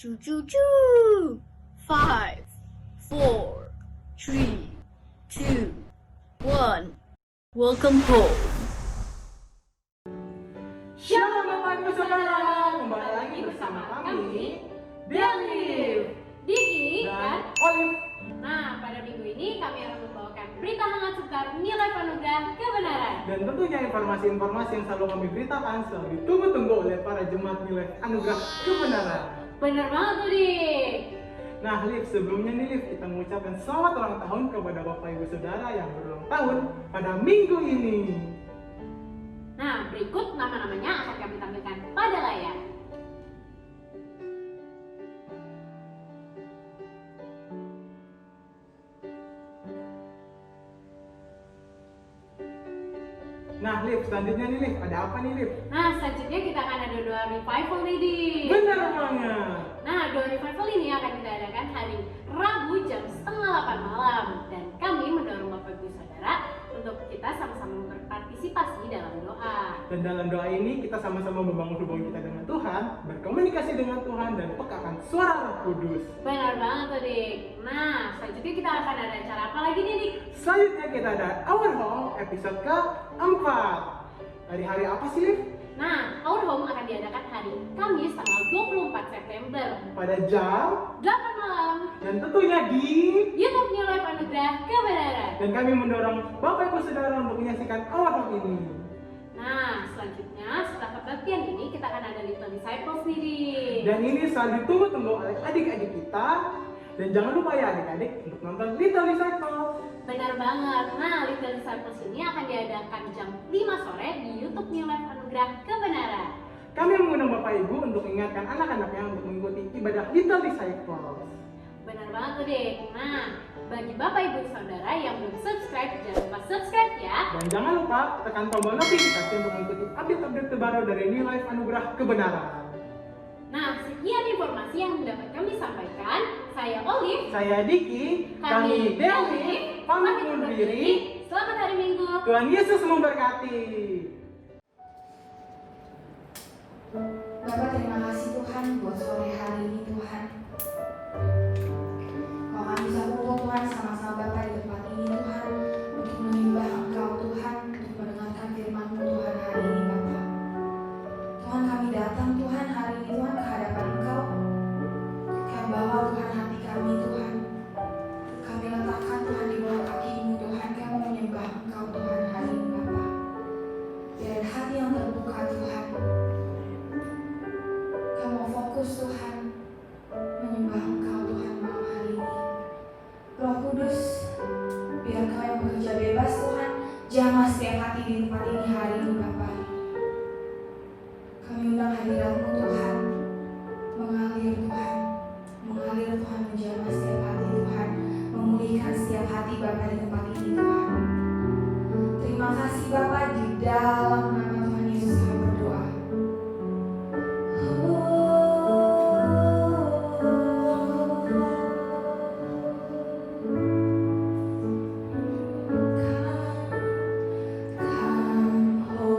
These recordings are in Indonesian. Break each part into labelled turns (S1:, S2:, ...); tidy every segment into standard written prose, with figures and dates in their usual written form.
S1: Choo choo choo. 5, 4, 3, 2, 1. Welcome home.
S2: Shalom Bapak Ibu Saudara, kembali lagi bersama kami Delif,
S3: Diki
S2: dan
S3: dan
S2: Olive.
S3: Nah, pada minggu ini kami akan membawakan berita hangat seputar nilai anugerah kebenaran.
S2: Dan tentunya informasi-informasi yang selalu kami beritakan selalu ditunggu-tunggu oleh para jemaat nilai anugerah kebenaran.
S3: Bener banget tuh, Dik.
S2: Nah, Liv, sebelumnya nih Liv, kita mengucapkan selamat ulang tahun kepada Bapak Ibu Saudara yang berulang tahun pada minggu ini.
S3: Nah, berikut nama-namanya akan kami tampilkan pada layar.
S2: Nah, Liv, selanjutnya nih Liv, ada apa nih Liv?
S3: Nah, selanjutnya kita akan ada doa revival nih, Dik.
S2: Benar banget.
S3: Nah, doa revival ini akan kita adakan hari Rabu jam 7:30 malam. Dan kami mendorong Bapak Ibu Saudara untuk kita sama-sama berpartisipasi dalam doa.
S2: Dan dalam doa ini kita sama-sama membangun hubungan kita dengan Tuhan, berkomunikasi dengan Tuhan, dan pekakan suara Roh Kudus.
S3: Benar banget tuh, Dik. Nah, selanjutnya kita akan ada acara apa lagi nih, Dik?
S2: Selanjutnya kita ada Our Home episode ke-4. Dari hari apa sih, Liv?
S3: Nah, Our Home akan diadakan hari Kamis tanggal 24 September
S2: Pada jam
S3: 8 malam.
S2: dan tentunya di...
S3: YouTube New Life Anugerah Kebenaran.
S2: Dan kami mendorong Bapak Ibu Saudara untuk menyaksikan Our Home ini.
S3: Nah, selanjutnya setelah kebaktian ini kita akan ada Little Disciples nih, Dik.
S2: Dan ini selalu ditunggu-tunggu oleh adik-adik kita. Dan jangan lupa ya adik-adik untuk nonton Little Disciples.
S3: Benar banget. Nah, Little Disciples ini akan diadakan jam 5 sore di YouTube New Life Anugerah Kebenaran.
S2: Kami mengundang Bapak Ibu untuk mengingatkan anak-anaknya untuk mengikuti ibadah Little Disciples.
S3: Benar banget tuh, Dik. Nah, bagi Bapak Ibu Saudara yang belum subscribe, jangan lupa subscribe ya.
S2: Dan jangan lupa tekan tombol notifikasi untuk mengikuti update-update terbaru dari New Life Anugerah Kebenaran.
S3: Nah, sekian informasi yang dapat kami sampaikan. Saya Olive.
S2: Saya Diki, kami Delif, pamit undur diri.
S3: Selamat hari Minggu.
S2: Tuhan Yesus memberkati.
S4: Bapak, terima kasih Tuhan buat sore hari ini Tuhan. Kalau kami bisa kumpul Tuhan sama-sama Bapak di tempat ini Tuhan, untuk menyembah Engkau Tuhan, untuk mendengarkan firman-Mu Tuhan hari ini Bapak. Tuhan, kami datang Tuhan hari ini Tuhan ke hadapan Engkau. Kami bawa Tuhan hati kami Tuhan. Kami letakkan Tuhan di bawah kaki-Mu Tuhan. Kami mau menyembah Engkau Tuhan hari ini Bapak. Biar hati yang terbuka Tuhan. Kami mau fokus Tuhan menyembah Engkau Tuhan malam hari ini. Roh Kudus, biar Kau yang bekerja bebas Tuhan, jamah setiap hati di tempat ini hari ini Bapak. Kami undang hadirat-Mu Tuhan, mengalir Tuhan, menjamah setiap hati Tuhan, memulihkan setiap hati Bapak di tempat ini Tuhan. Terima kasih Bapak, di dalam nama Tuhan Yesus kami berdoa. Come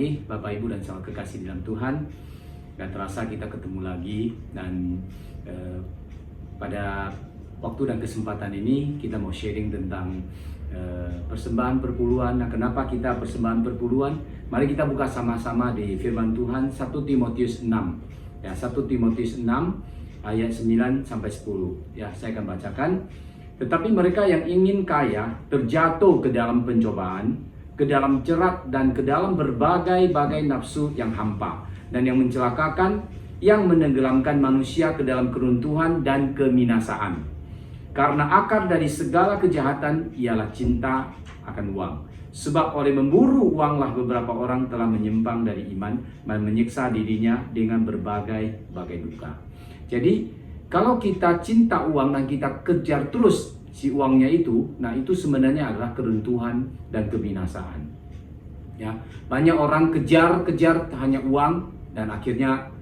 S5: pagi Bapak Ibu dan sahabat kekasih dalam Tuhan. Gak terasa kita ketemu lagi dan pada waktu dan kesempatan ini kita mau sharing tentang persembahan perpuluhan. Nah, kenapa kita persembahan perpuluhan? Mari kita buka sama-sama di firman Tuhan 1 Timotius 6. Ya, 1 Timotius 6 ayat 9 sampai 10. Ya, saya akan bacakan. Tetapi mereka yang ingin kaya terjatuh ke dalam pencobaan, ke dalam jerat dan ke dalam berbagai-bagai nafsu yang hampa dan yang mencelakakan, yang menenggelamkan manusia ke dalam keruntuhan dan kebinasaan. Karena akar dari segala kejahatan ialah cinta akan uang. Sebab oleh memburu uanglah beberapa orang telah menyimpang dari iman dan menyiksa dirinya dengan berbagai-bagai duka. Jadi, kalau kita cinta uang dan kita kejar terus si uangnya itu, nah itu sebenarnya adalah keruntuhan dan kebinasaan. Ya, banyak orang kejar hanya uang dan akhirnya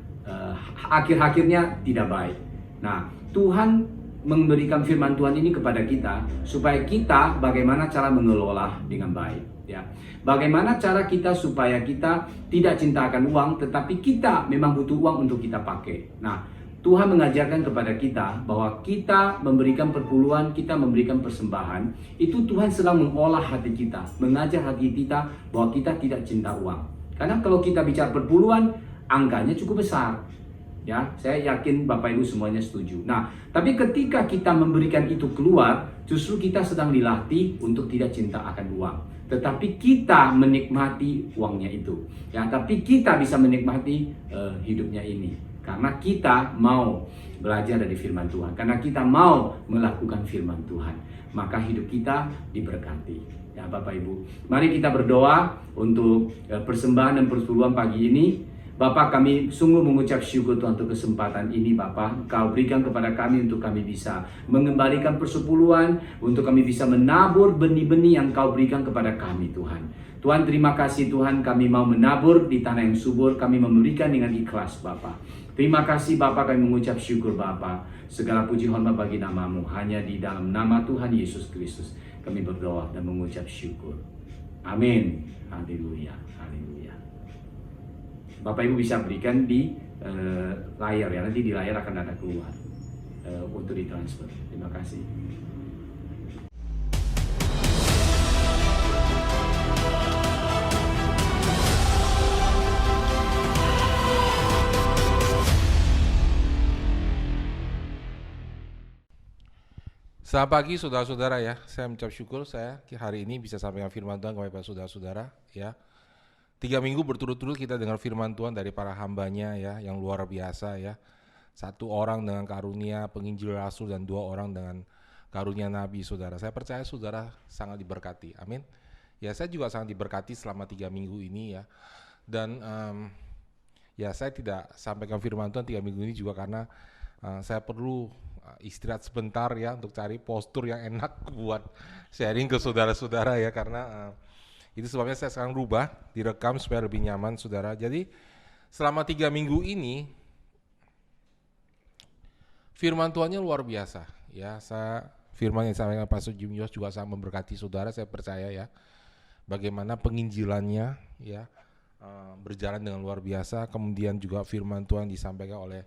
S5: akhir-akhirnya tidak baik. Nah, Tuhan memberikan firman Tuhan ini kepada kita supaya kita bagaimana cara mengelola dengan baik, ya. Bagaimana cara kita supaya kita tidak cinta akan uang, tetapi kita memang butuh uang untuk kita pakai. Nah, Tuhan mengajarkan kepada kita bahwa kita memberikan perpuluhan, kita memberikan persembahan, itu Tuhan sedang mengolah hati kita, mengajar hati kita bahwa kita tidak cinta uang. Karena kalau kita bicara perpuluhan, angkanya cukup besar. Ya, saya yakin Bapak Ibu semuanya setuju. Nah, tapi ketika kita memberikan itu keluar, justru kita sedang dilatih untuk tidak cinta akan uang. Tetapi kita menikmati uangnya itu. Ya, tapi kita bisa menikmati hidupnya ini. Karena kita mau belajar dari firman Tuhan. Karena kita mau melakukan firman Tuhan. Maka hidup kita diberkati. Ya, Bapak Ibu. Mari kita berdoa untuk persembahan dan perpuluhan pagi ini. Bapak, kami sungguh mengucap syukur Tuhan untuk kesempatan ini Bapak. Kau berikan kepada kami untuk kami bisa mengembalikan persepuluhan, untuk kami bisa menabur benih-benih yang Kau berikan kepada kami Tuhan. Tuhan, terima kasih Tuhan, kami mau menabur di tanah yang subur, kami memberikan dengan ikhlas Bapak. Terima kasih Bapak, kami mengucap syukur Bapak. Segala puji hormat bagi nama-Mu, hanya di dalam nama Tuhan Yesus Kristus kami berdoa dan mengucap syukur. Amin. Haleluya. Haleluya. Bapak Ibu bisa berikan di layar ya, nanti di layar akan ada keluar untuk ditransfer. Terima kasih.
S6: Selamat pagi saudara-saudara ya, saya mengucap syukur saya hari ini bisa sampaikan firman Tuhan kepada saudara-saudara ya. 3 minggu berturut-turut kita dengar firman Tuhan dari para hambanya ya, yang luar biasa ya. 1 orang dengan karunia penginjil rasul dan 2 orang dengan karunia nabi saudara. Saya percaya saudara sangat diberkati, amin. Ya, saya juga sangat diberkati selama 3 minggu ini ya. Dan ya saya tidak sampaikan firman Tuhan 3 minggu ini juga karena saya perlu istirahat sebentar ya untuk cari postur yang enak buat sharing ke saudara-saudara ya, karena itu sebabnya saya sekarang rubah, direkam supaya lebih nyaman saudara. Jadi selama 3 minggu ini firman Tuhannya luar biasa ya. Firman yang disampaikan Pastor Jim Yos juga sangat memberkati saudara, saya percaya ya. Bagaimana penginjilannya ya berjalan dengan luar biasa. Kemudian juga firman Tuhan disampaikan oleh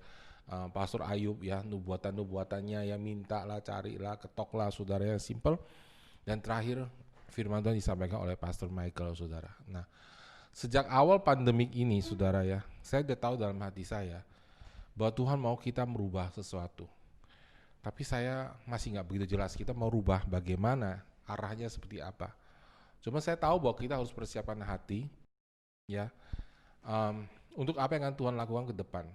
S6: Pastor Ayub ya, nubuatan-nubuatannya ya, mintalah, carilah, ketoklah saudara, yang simple. Dan terakhir firman Tuhan disampaikan oleh Pastor Michael saudara. Nah, sejak awal pandemik ini saudara ya, saya udah tahu dalam hati saya bahwa Tuhan mau kita merubah sesuatu. Tapi saya masih nggak begitu jelas kita mau rubah bagaimana, arahnya seperti apa. Cuma saya tahu bahwa kita harus persiapkan hati ya, untuk apa yang akan Tuhan lakukan ke depan.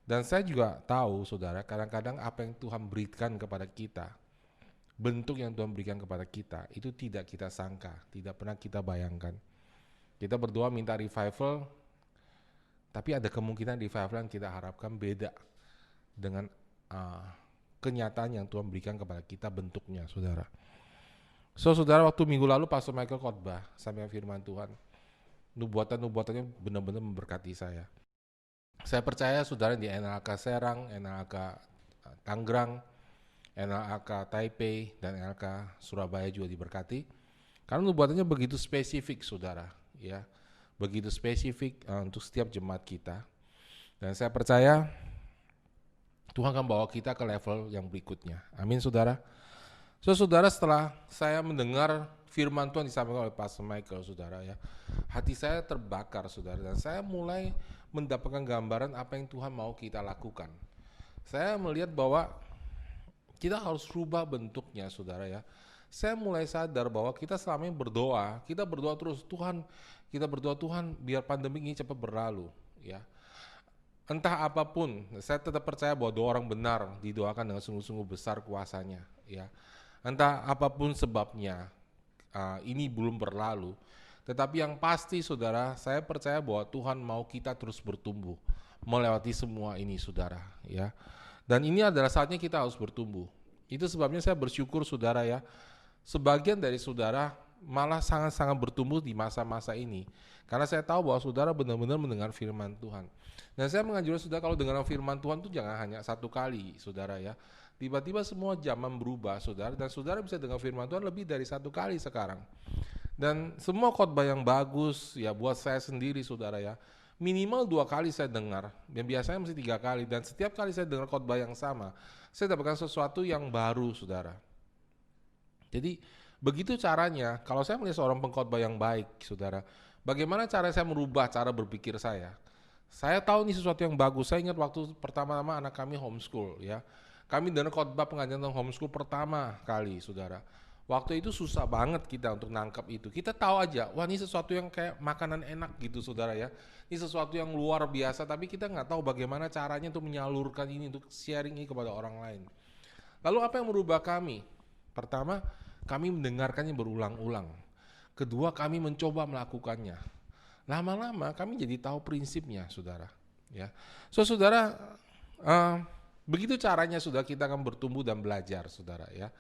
S6: Dan saya juga tahu saudara, kadang-kadang apa yang Tuhan berikan kepada kita, bentuk yang Tuhan berikan kepada kita, itu tidak kita sangka, tidak pernah kita bayangkan. Kita berdoa minta revival, tapi ada kemungkinan revival yang kita harapkan beda dengan kenyataan yang Tuhan berikan kepada kita bentuknya, saudara. Saudara, waktu minggu lalu Pastor Michael khotbah sampai firman Tuhan, nubuatan-nubuatannya benar-benar memberkati saya. Saya percaya saudara di NLK Serang, NLK Tangerang, NLK Taipei, dan NLK Surabaya juga diberkati. Karena nubuatannya begitu spesifik saudara, ya. begitu spesifik untuk setiap jemaat kita. Dan saya percaya Tuhan akan bawa kita ke level yang berikutnya. Amin, saudara. So, saudara, setelah saya mendengar firman Tuhan disampaikan oleh Pastor Michael, saudara ya, hati saya terbakar, saudara, dan saya mulai mendapatkan gambaran apa yang Tuhan mau kita lakukan. Saya melihat bahwa kita harus rubah bentuknya, saudara ya. Saya mulai sadar bahwa kita selama ini kita berdoa terus, kita berdoa Tuhan biar pandemi ini cepat berlalu, ya. Entah apapun, saya tetap percaya bahwa doa orang benar didoakan dengan sungguh-sungguh besar kuasanya, ya. Entah apapun sebabnya, ini belum berlalu. Tetapi yang pasti, saudara, saya percaya bahwa Tuhan mau kita terus bertumbuh, melewati semua ini, saudara, ya. Dan ini adalah saatnya kita harus bertumbuh. Itu sebabnya saya bersyukur, saudara ya, sebagian dari saudara malah sangat-sangat bertumbuh di masa-masa ini. Karena saya tahu bahwa saudara benar-benar mendengar firman Tuhan. Dan saya menganjurkan saudara kalau dengar firman Tuhan itu jangan hanya satu kali, saudara ya. Tiba-tiba semua zaman berubah, saudara, dan saudara bisa dengar firman Tuhan lebih dari satu kali sekarang. Dan semua khotbah yang bagus, ya buat saya sendiri, saudara ya, minimal 2 kali saya dengar, dan biasanya mesti 3 kali, dan setiap kali saya dengar khotbah yang sama, saya dapatkan sesuatu yang baru, saudara. Jadi begitu caranya, kalau saya melihat seorang pengkhotbah yang baik, saudara, bagaimana cara saya merubah cara berpikir saya? Saya tahu ini sesuatu yang bagus. Saya ingat waktu pertama-tama anak kami homeschool, ya. Kami dengar khotbah pengajian tentang homeschool pertama kali, saudara. Waktu itu susah banget kita untuk nangkap itu. Kita tahu aja, wah ini sesuatu yang kayak makanan enak gitu, saudara ya. Ini sesuatu yang luar biasa, tapi kita nggak tahu bagaimana caranya untuk menyalurkan ini, untuk sharing ini kepada orang lain. Lalu apa yang merubah kami? Pertama, kami mendengarkannya berulang-ulang. Kedua, kami mencoba melakukannya. Lama-lama kami jadi tahu prinsipnya, saudara. Ya, so saudara, begitu caranya saudara kita akan bertumbuh dan belajar, saudara ya.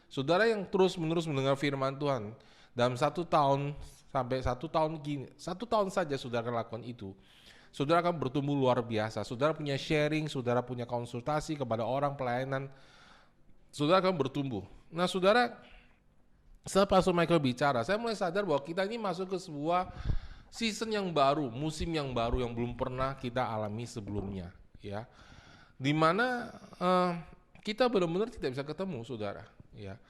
S6: Saudara yang terus-menerus mendengar firman Tuhan dalam 1 tahun sampai 1 tahun gini, 1 tahun saja saudara akan lakukan itu. Saudara akan bertumbuh luar biasa. Saudara punya sharing, saudara punya konsultasi kepada orang pelayanan. Saudara akan bertumbuh. Nah, saudara, setelah Pastor Michael bicara, saya mulai sadar bahwa kita ini masuk ke sebuah season yang baru, musim yang baru yang belum pernah kita alami sebelumnya, ya. Dimana kita benar-benar tidak bisa ketemu, saudara, ya.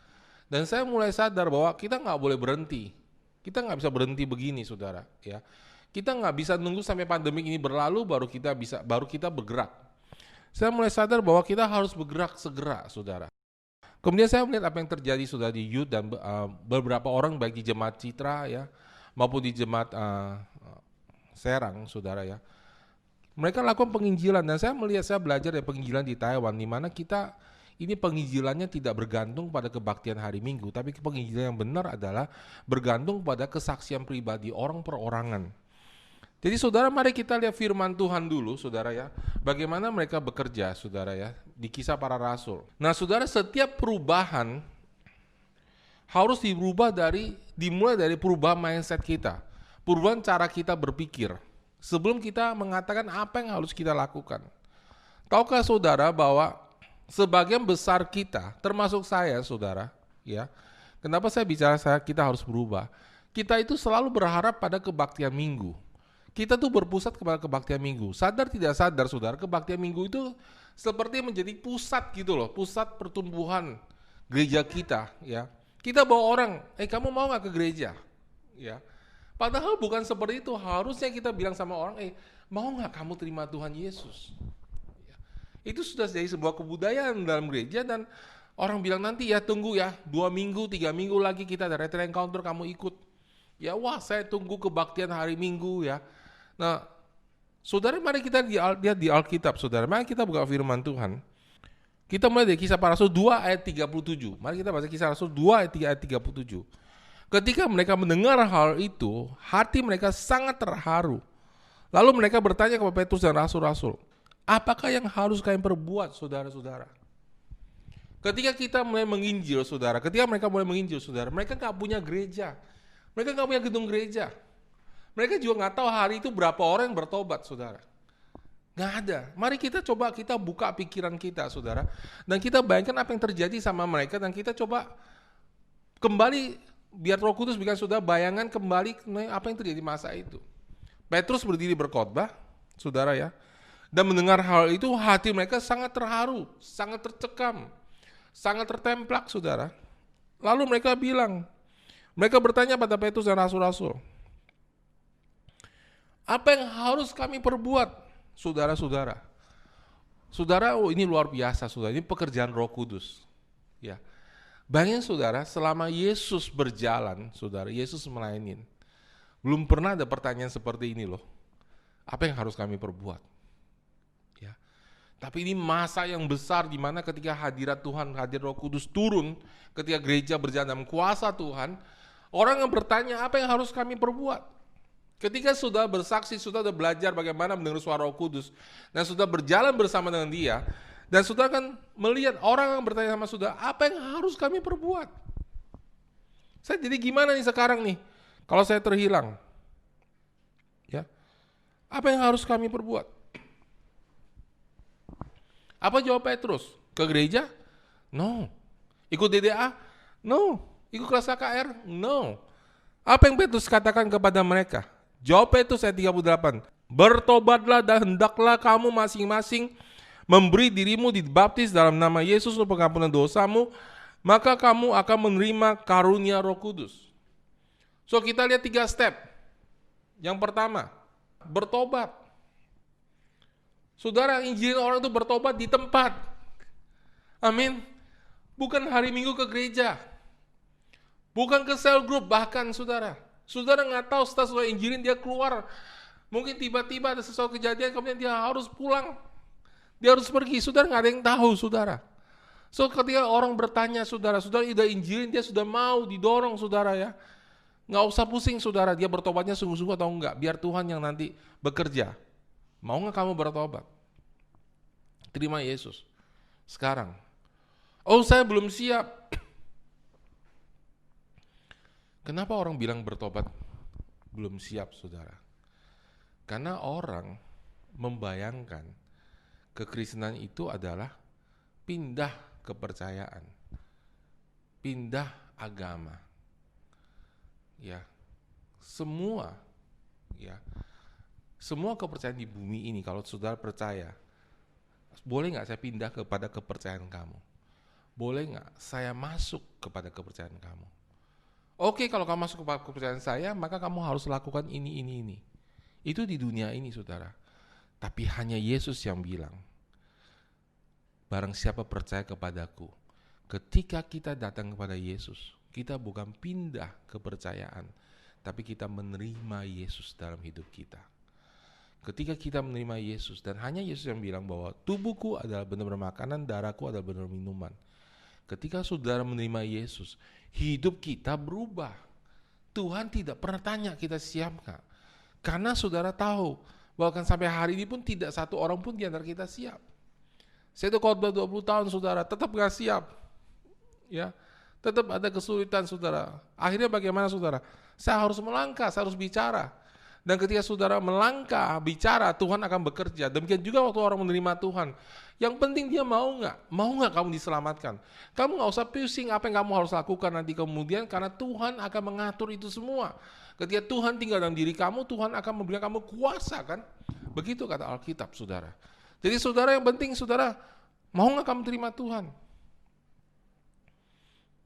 S6: Dan saya mulai sadar bahwa kita nggak boleh berhenti. Kita nggak bisa berhenti begini, saudara, ya. Kita nggak bisa nunggu sampai pandemi ini berlalu baru kita bergerak. Saya mulai sadar bahwa kita harus bergerak segera, saudara. Kemudian saya melihat apa yang terjadi, saudara, di youth dan beberapa orang baik di jemaat Citra, ya, maupun di jemaat Serang, saudara ya. Mereka lakukan penginjilan dan saya belajar dari penginjilan di Taiwan, di mana kita ini penginjilannya tidak bergantung pada kebaktian hari Minggu, tapi penginjilan yang benar adalah bergantung pada kesaksian pribadi orang perorangan. Jadi saudara, mari kita lihat firman Tuhan dulu, saudara ya. Bagaimana mereka bekerja, saudara ya, di Kisah Para Rasul. Nah, saudara, setiap perubahan harus dimulai dari perubahan mindset kita, perubahan cara kita berpikir, sebelum kita mengatakan apa yang harus kita lakukan. Tahukah saudara bahwa sebagian besar kita, termasuk saya, saudara, ya, kenapa saya bicara kita harus berubah? Kita itu selalu berharap pada kebaktian minggu. Kita tuh berpusat kepada kebaktian minggu. Sadar tidak sadar, saudara, kebaktian minggu itu seperti menjadi pusat gitu loh, pusat pertumbuhan gereja kita, ya. Kita bawa orang, kamu mau gak ke gereja? Ya. Padahal bukan seperti itu. Harusnya kita bilang sama orang, mau gak kamu terima Tuhan Yesus? Ya. Itu sudah jadi sebuah kebudayaan dalam gereja dan orang bilang nanti ya tunggu ya 2 minggu, 3 minggu lagi kita ada retreat encounter, kamu ikut. Ya wah, saya tunggu kebaktian hari Minggu ya. Nah, saudara, mari kita lihat di Alkitab, saudara. Mari kita buka firman Tuhan. Kita mulai dari Kisah Para Rasul 2 ayat 37. Mari kita baca Kisah Rasul 2 ayat 37. Ketika mereka mendengar hal itu, hati mereka sangat terharu. Lalu mereka bertanya kepada Petrus dan rasul-rasul, apakah yang harus kalian perbuat, saudara-saudara? Ketika kita mulai menginjil, saudara, mereka gak punya gereja. Mereka gak punya gedung gereja. Mereka juga gak tahu hari itu berapa orang yang bertobat, saudara. Gak ada. Mari kita buka pikiran kita, saudara. Dan kita bayangkan apa yang terjadi sama mereka. Dan kita coba kembali, biar Roh Kudus bikin saudara bayangan kembali apa yang terjadi masa itu. Petrus berdiri berkhotbah, saudara ya. Dan mendengar hal itu hati mereka sangat terharu, sangat tercekam, sangat tertemplak, saudara. Lalu mereka bertanya pada Petrus dan rasul-rasul, apa yang harus kami perbuat, saudara-saudara? Saudara, ini luar biasa, saudara. Ini pekerjaan Roh Kudus. Ya, bayangin saudara, selama Yesus berjalan, saudara, Yesus melayanin, belum pernah ada pertanyaan seperti ini loh. Apa yang harus kami perbuat? Ya, tapi ini masa yang besar di mana ketika hadirat Tuhan, hadir Roh Kudus turun, ketika gereja berjalan dalam kuasa Tuhan, orang yang bertanya apa yang harus kami perbuat? Ketika sudah bersaksi, sudah belajar bagaimana mendengar suara Roh Kudus, dan sudah berjalan bersama dengan Dia, dan sudah kan melihat orang yang bertanya sama sudah, apa yang harus kami perbuat? Saya jadi gimana nih sekarang nih, kalau saya terhilang? Ya, apa yang harus kami perbuat? Apa jawab Petrus? Ke gereja? No. Ikut DDA? No. Ikut kelas KKR? No. Apa yang Petrus katakan kepada mereka? Jawab Petrus ayat 38. Bertobatlah dan hendaklah kamu masing-masing memberi dirimu dibaptis dalam nama Yesus untuk pengampunan dosamu, maka kamu akan menerima karunia Roh Kudus. So kita lihat 3 step. Yang pertama, bertobat. Saudara, injilin orang itu bertobat di tempat. Amin. Bukan hari Minggu ke gereja. Bukan ke cell group bahkan, saudara. Saudara nggak tahu setelah saudara injilin dia keluar. Mungkin tiba-tiba ada sesuatu kejadian, kemudian dia harus pulang. Dia harus pergi. Saudara nggak ada yang tahu, saudara. So ketika orang bertanya, saudara udah injilin, dia sudah mau didorong, saudara ya. Nggak usah pusing, saudara. Dia bertobatnya sungguh-sungguh atau enggak. Biar Tuhan yang nanti bekerja. Mau nggak kamu bertobat? Terima Yesus. Sekarang. Oh, saya belum siap. Kenapa orang bilang bertobat belum siap, saudara? Karena orang membayangkan kekristenan itu adalah pindah kepercayaan, pindah agama. Ya, semua kepercayaan di bumi ini, kalau saudara percaya, boleh nggak saya pindah kepada kepercayaan kamu? Boleh nggak saya masuk kepada kepercayaan kamu? Oke, kalau kamu masuk kepada kepercayaan saya, maka kamu harus lakukan ini. Itu di dunia ini, saudara. Tapi hanya Yesus yang bilang, barang siapa percaya kepadaku, ketika kita datang kepada Yesus, kita bukan pindah kepercayaan, tapi kita menerima Yesus dalam hidup kita. Ketika kita menerima Yesus, dan hanya Yesus yang bilang bahwa tubuhku adalah benar-benar makanan, darahku adalah benar minuman. Ketika saudara menerima Yesus, hidup kita berubah. Tuhan tidak pernah tanya kita siap gak? Karena saudara tahu bahwa sampai hari ini pun tidak satu orang pun di antara kita siap. Saya itu khotbah 20 tahun, saudara, tetap gak siap. Ya, tetap ada kesulitan, saudara. Akhirnya bagaimana, saudara? Saya harus melangkah, saya harus bicara. Dan ketika saudara melangkah, bicara, Tuhan akan bekerja. Demikian juga waktu orang menerima Tuhan. Yang penting dia mau nggak kamu diselamatkan. Kamu nggak usah pusing apa yang kamu harus lakukan nanti kemudian, karena Tuhan akan mengatur itu semua. Ketika Tuhan tinggal dalam diri kamu, Tuhan akan memberikan kamu kuasa, kan? Begitu kata Alkitab, saudara. Jadi saudara, yang penting saudara, mau nggak kamu terima Tuhan?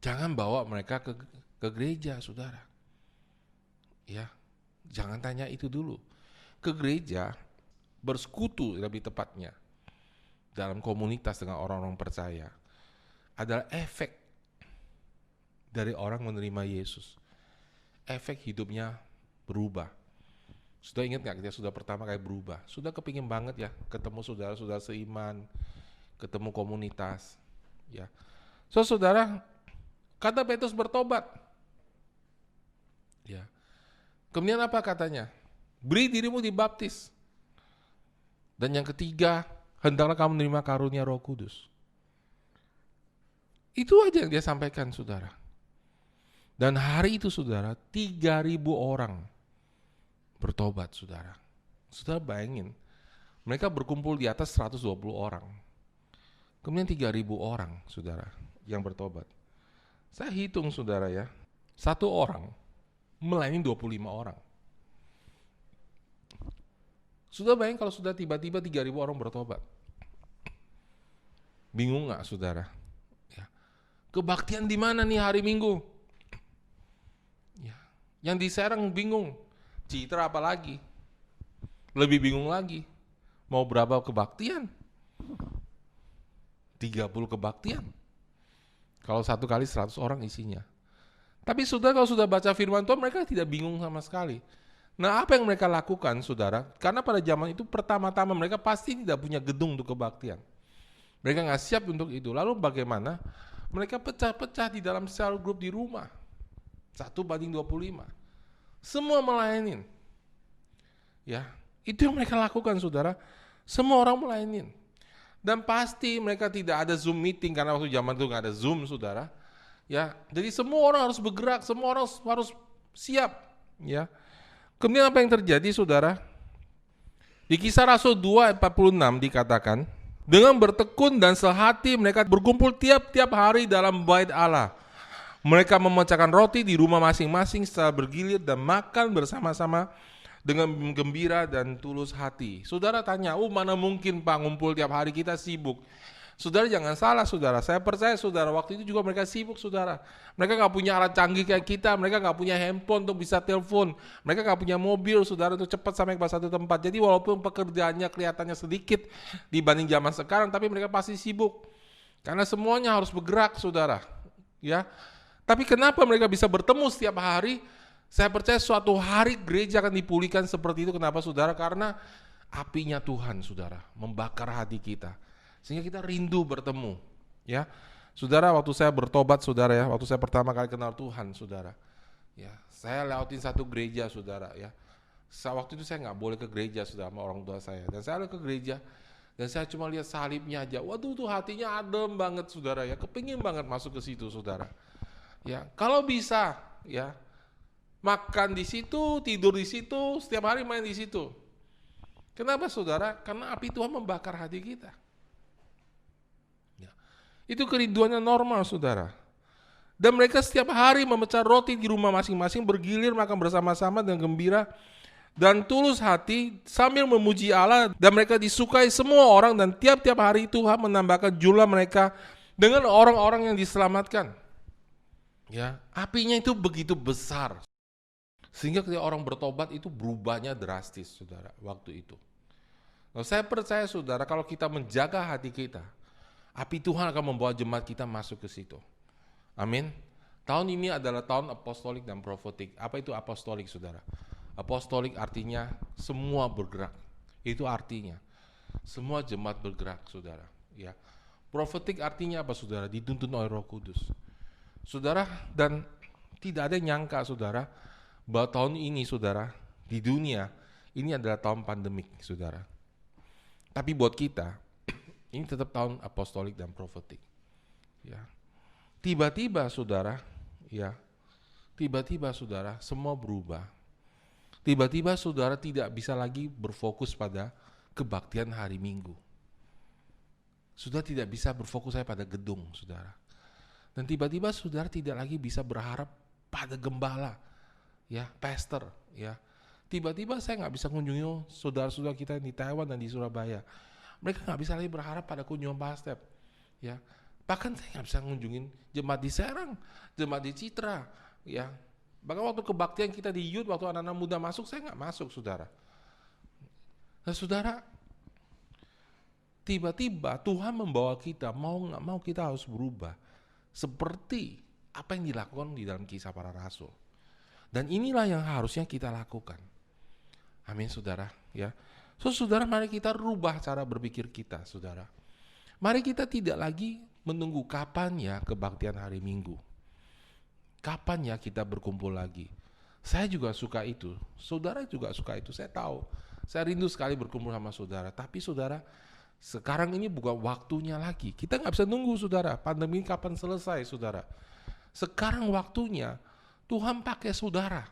S6: Jangan bawa mereka ke gereja, saudara. Ya. Jangan tanya itu dulu. Ke gereja, bersekutu lebih tepatnya, dalam komunitas dengan orang-orang percaya, adalah efek dari orang menerima Yesus. Efek hidupnya berubah. Sudah ingat gak kita sudah pertama kali berubah? Sudah kepingin banget ya ketemu saudara-saudara seiman, ketemu komunitas. Ya. So saudara, kata Petrus bertobat. Ya. Kemudian apa katanya? Beri dirimu dibaptis. Dan yang ketiga, hendaklah kamu menerima karunia Roh Kudus. Itu aja yang dia sampaikan, saudara. Dan hari itu, saudara, 3.000 orang bertobat, saudara. Saudara bayangin, mereka berkumpul di atas 120 orang. Kemudian 3.000 orang, saudara, yang bertobat. Saya hitung, saudara ya, satu orang melayani 25 orang. Sudah bayang kalau sudah tiba-tiba 3.000 orang bertobat. Bingung nggak saudara? Ya. Kebaktian di mana nih hari Minggu? Ya. Yang di Serang bingung. Citra apa lagi? Lebih bingung lagi. Mau berapa kebaktian? 30 kebaktian. Kalau satu kali 100 orang isinya. Tapi saudara kalau sudah baca firman Tuhan, mereka tidak bingung sama sekali. Nah, apa yang mereka lakukan, saudara? Karena pada zaman itu pertama-tama mereka pasti tidak punya gedung untuk kebaktian. Mereka nggak siap untuk itu. Lalu bagaimana? Mereka pecah-pecah di dalam sel grup di rumah. 1:25. Semua melayanin. Ya, itu yang mereka lakukan, saudara. Semua orang melayanin. Dan pasti mereka tidak ada Zoom meeting karena waktu zaman itu nggak ada Zoom, saudara. Ya, jadi semua orang harus bergerak, semua orang harus siap. Ya. Kemudian apa yang terjadi, saudara? Di Kisah Rasul 2:46 dikatakan, dengan bertekun dan sehati mereka berkumpul tiap-tiap hari dalam bait Allah. Mereka memecahkan roti di rumah masing-masing secara bergilir dan makan bersama-sama dengan gembira dan tulus hati. Saudara tanya, mana mungkin Pak ngumpul tiap hari, kita sibuk. Saudara jangan salah, saudara. Saya percaya, saudara, waktu itu juga mereka sibuk, saudara. Mereka nggak punya alat canggih kayak kita, mereka nggak punya handphone untuk bisa telepon, mereka nggak punya mobil, saudara, untuk cepat sampai ke satu tempat. Jadi walaupun pekerjaannya kelihatannya sedikit dibanding zaman sekarang, tapi mereka pasti sibuk. Karena semuanya harus bergerak, saudara. Ya. Tapi kenapa mereka bisa bertemu setiap hari? Saya percaya suatu hari gereja akan dipulihkan seperti itu. Kenapa, saudara? Karena apinya Tuhan, saudara, membakar hati kita. Sehingga kita rindu bertemu, ya. Saudara, waktu saya bertobat, saudara, ya, waktu saya pertama kali kenal Tuhan, saudara, ya, saya lewatin satu gereja, saudara, ya. Waktu itu saya nggak boleh ke gereja, saudara, sama orang tua saya. Dan saya ke gereja, dan saya cuma lihat salibnya aja. Waduh, tuh hatinya adem banget, saudara, ya. Kepingin banget masuk ke situ, saudara. Ya, kalau bisa, ya, makan di situ, tidur di situ, setiap hari main di situ. Kenapa, saudara? Karena api Tuhan membakar hati kita. Itu kerinduannya normal, saudara. Dan mereka setiap hari memecah roti di rumah masing-masing, bergilir makan bersama-sama dengan gembira dan tulus hati sambil memuji Allah. Dan mereka disukai semua orang, dan tiap-tiap hari Tuhan menambahkan jumlah mereka dengan orang-orang yang diselamatkan. Ya, apinya itu begitu besar. Sehingga ketika orang bertobat itu berubahnya drastis, saudara, waktu itu. Nah, saya percaya, saudara, kalau kita menjaga hati kita, api Tuhan akan membawa jemaat kita masuk ke situ. Amin. Tahun ini adalah tahun apostolik dan profetik. Apa itu apostolik, saudara? Apostolik artinya semua bergerak. Itu artinya semua jemaat bergerak, saudara. Ya. Profetik artinya apa, saudara? Dituntun oleh Roh Kudus. Saudara, dan tidak ada yang nyangka, saudara, bahwa tahun ini, saudara, di dunia ini adalah tahun pandemik, saudara. Tapi buat kita, ini tetap tahun apostolik dan profetik. Ya. Tiba-tiba, saudara, ya. Tiba-tiba, saudara, semua berubah. Tiba-tiba, saudara tidak bisa lagi berfokus pada kebaktian hari Minggu. Sudah tidak bisa berfokus saya pada gedung, saudara. Dan tiba-tiba, saudara tidak lagi bisa berharap pada gembala, ya, pastor, ya. Tiba-tiba saya nggak bisa kunjungi saudara-saudara kita di Taiwan dan di Surabaya. Mereka nggak bisa lagi berharap pada kunjungan pastep, ya. Bahkan saya nggak bisa kunjungin jemaat di Serang, jemaat di Citra, ya. Bahkan waktu kebaktian kita di Youth, waktu anak-anak muda masuk, saya nggak masuk, saudara. Nah, saudara, tiba-tiba Tuhan membawa kita, mau nggak mau kita harus berubah, seperti apa yang dilakukan di dalam Kisah Para Rasul. Dan inilah yang harusnya kita lakukan. Amin, saudara, ya. So, saudara, mari kita rubah cara berpikir kita, saudara. Mari kita tidak lagi menunggu kapan ya kebaktian hari Minggu. Kapan ya kita berkumpul lagi. Saya juga suka itu, saudara juga suka itu, saya tahu. Saya rindu sekali berkumpul sama saudara. Tapi saudara, sekarang ini bukan waktunya lagi. Kita nggak bisa nunggu, saudara. Pandemi kapan selesai, saudara. Sekarang waktunya Tuhan pakai saudara.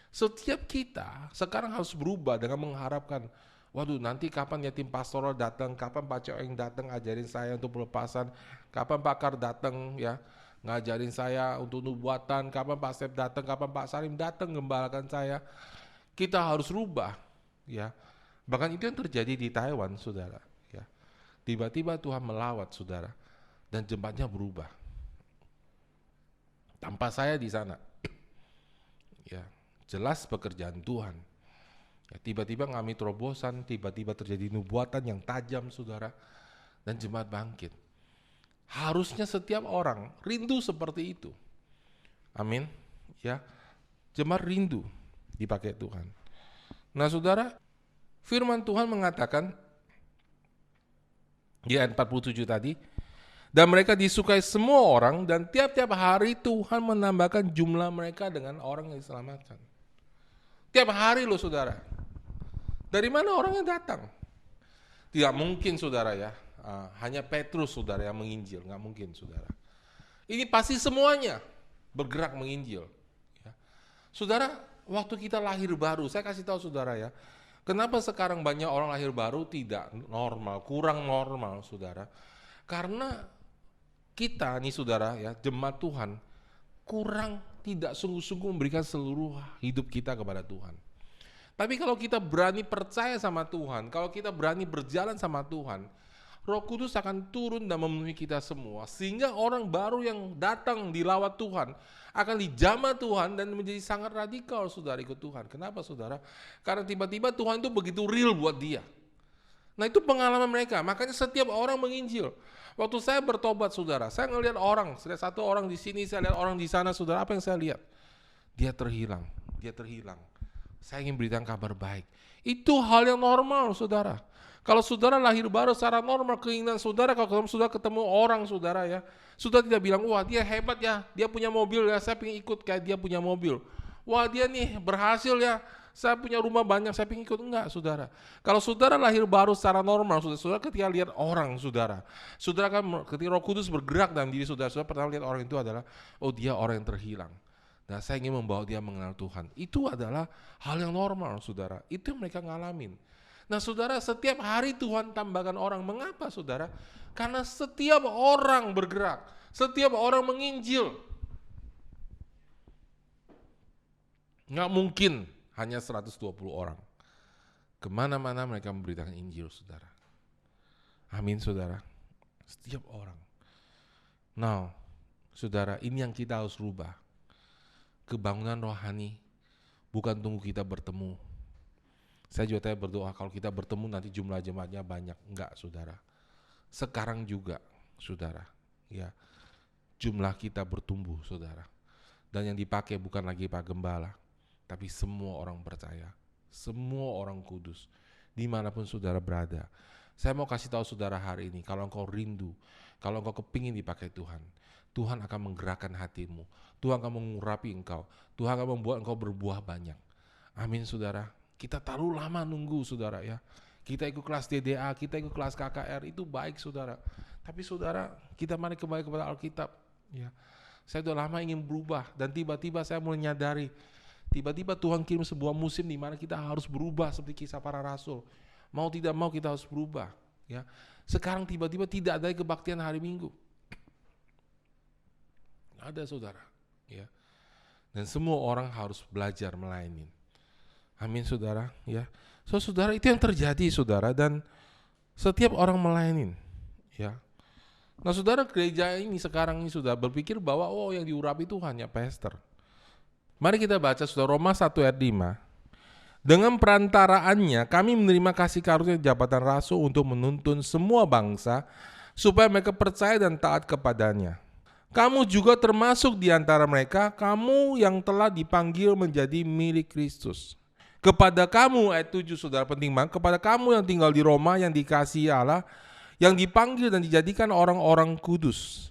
S6: Setiap kita sekarang harus berubah dengan mengharapkan, waduh, nanti kapan ya tim pastoral datang, kapan Pak Coeng datang ajarin saya untuk pelepasan, kapan Pak Kar datang ya ngajarin saya untuk nubuatan, kapan Pak Sep datang, kapan Pak Salim datang gembalakan saya. Kita harus rubah ya. Bahkan itu yang terjadi di Taiwan, saudara. Ya. Tiba-tiba Tuhan melawat, saudara, dan jemaatnya berubah. Tanpa saya di sana. Ya, jelas pekerjaan Tuhan. Ya, tiba-tiba kami terobosan, tiba-tiba terjadi nubuatan yang tajam, saudara, dan jemaat bangkit. Harusnya setiap orang rindu seperti itu. Amin. Ya, jemaat rindu dipakai Tuhan. Nah, saudara, firman Tuhan mengatakan di ayat 47 tadi, dan mereka disukai semua orang, dan tiap-tiap hari Tuhan menambahkan jumlah mereka dengan orang yang diselamatkan. Tiap hari loh, saudara. Dari mana orangnya datang? Tidak mungkin, saudara, ya. Hanya Petrus, saudara, yang menginjil. Nggak mungkin, saudara. Ini pasti semuanya bergerak menginjil. Ya. Saudara, waktu kita lahir baru, saya kasih tahu saudara ya, kenapa sekarang banyak orang lahir baru tidak normal, kurang normal, saudara? Karena kita nih, saudara, ya, jemaat Tuhan, kurang tidak sungguh-sungguh memberikan seluruh hidup kita kepada Tuhan. Tapi kalau kita berani percaya sama Tuhan, kalau kita berani berjalan sama Tuhan, Roh Kudus akan turun dan memenuhi kita semua. Sehingga orang baru yang datang dilawat Tuhan akan dijamah Tuhan dan menjadi sangat radikal, saudara, ikut Tuhan. Kenapa, saudara? Karena tiba-tiba Tuhan itu begitu real buat dia. Nah, itu pengalaman mereka. Makanya setiap orang menginjil. Waktu saya bertobat, saudara, saya ngelihat orang. Saya satu orang di sini, saya lihat orang di sana, saudara. Apa yang saya lihat? Dia terhilang. Dia terhilang. Saya ingin beritakan kabar baik. Itu hal yang normal, saudara. Kalau saudara lahir baru secara normal, keinginan saudara, kalau saudara ketemu orang, saudara, ya, saudara tidak bilang, wah dia hebat ya, dia punya mobil ya, saya pengen ikut kayak dia punya mobil. Wah dia nih berhasil ya, saya punya rumah banyak, saya pengen ikut. Enggak, saudara. Kalau saudara lahir baru secara normal, saudara ketika lihat orang, saudara kan ketika Roh Kudus bergerak dalam diri saudara pertama lihat orang itu adalah, oh dia orang yang terhilang. Nah, saya ingin membawa dia mengenal Tuhan. Itu adalah hal yang normal, saudara. Itu yang mereka ngalamin. Nah, saudara, setiap hari Tuhan tambahkan orang. Mengapa, saudara? Karena setiap orang bergerak, setiap orang menginjil. Nggak mungkin hanya 120 orang. Kemana-mana mereka memberitakan Injil, saudara. Amin, saudara. Setiap orang. Nah, saudara, ini yang kita harus rubah. Kebangunan rohani bukan tunggu kita bertemu. Saya juga berdoa kalau kita bertemu nanti jumlah jemaatnya banyak. Enggak, saudara. Sekarang juga, saudara, ya, jumlah kita bertumbuh, saudara. Dan yang dipakai bukan lagi Pak Gembala, tapi semua orang percaya, semua orang kudus, dimanapun saudara berada. Saya mau kasih tahu saudara hari ini, kalau engkau rindu, kalau engkau kepingin dipakai Tuhan, Tuhan akan menggerakkan hatimu, Tuhan akan mengurapi engkau, Tuhan akan membuat engkau berbuah banyak. Amin, saudara. Kita terlalu lama nunggu, saudara, ya. Kita ikut kelas DDA, kita ikut kelas KKR, itu baik, saudara. Tapi saudara, kita mari kembali kepada Alkitab, ya. Saya sudah lama ingin berubah, dan tiba-tiba saya mulai menyadari, tiba-tiba Tuhan kirim sebuah musim di mana kita harus berubah seperti kisah para rasul. Mau tidak mau kita harus berubah, ya. Sekarang tiba-tiba tidak ada kebaktian hari Minggu. Ada, saudara, ya. Dan semua orang harus belajar melayani. Amin, saudara, ya. So, saudara, itu yang terjadi, saudara, dan setiap orang melayani, ya. Nah, saudara, gereja ini sekarang ini sudah berpikir bahwa oh yang diurapi itu hanya pastor. Mari kita baca saudara Roma 1 ayat 5. Dengan perantaraannya kami menerima kasih karunia jabatan rasul untuk menuntun semua bangsa supaya mereka percaya dan taat kepadanya. Kamu juga termasuk di antara mereka, kamu yang telah dipanggil menjadi milik Kristus. Kepada kamu, ayat 7 saudara penting banget, kepada kamu yang tinggal di Roma yang dikasihi Allah, yang dipanggil dan dijadikan orang-orang kudus.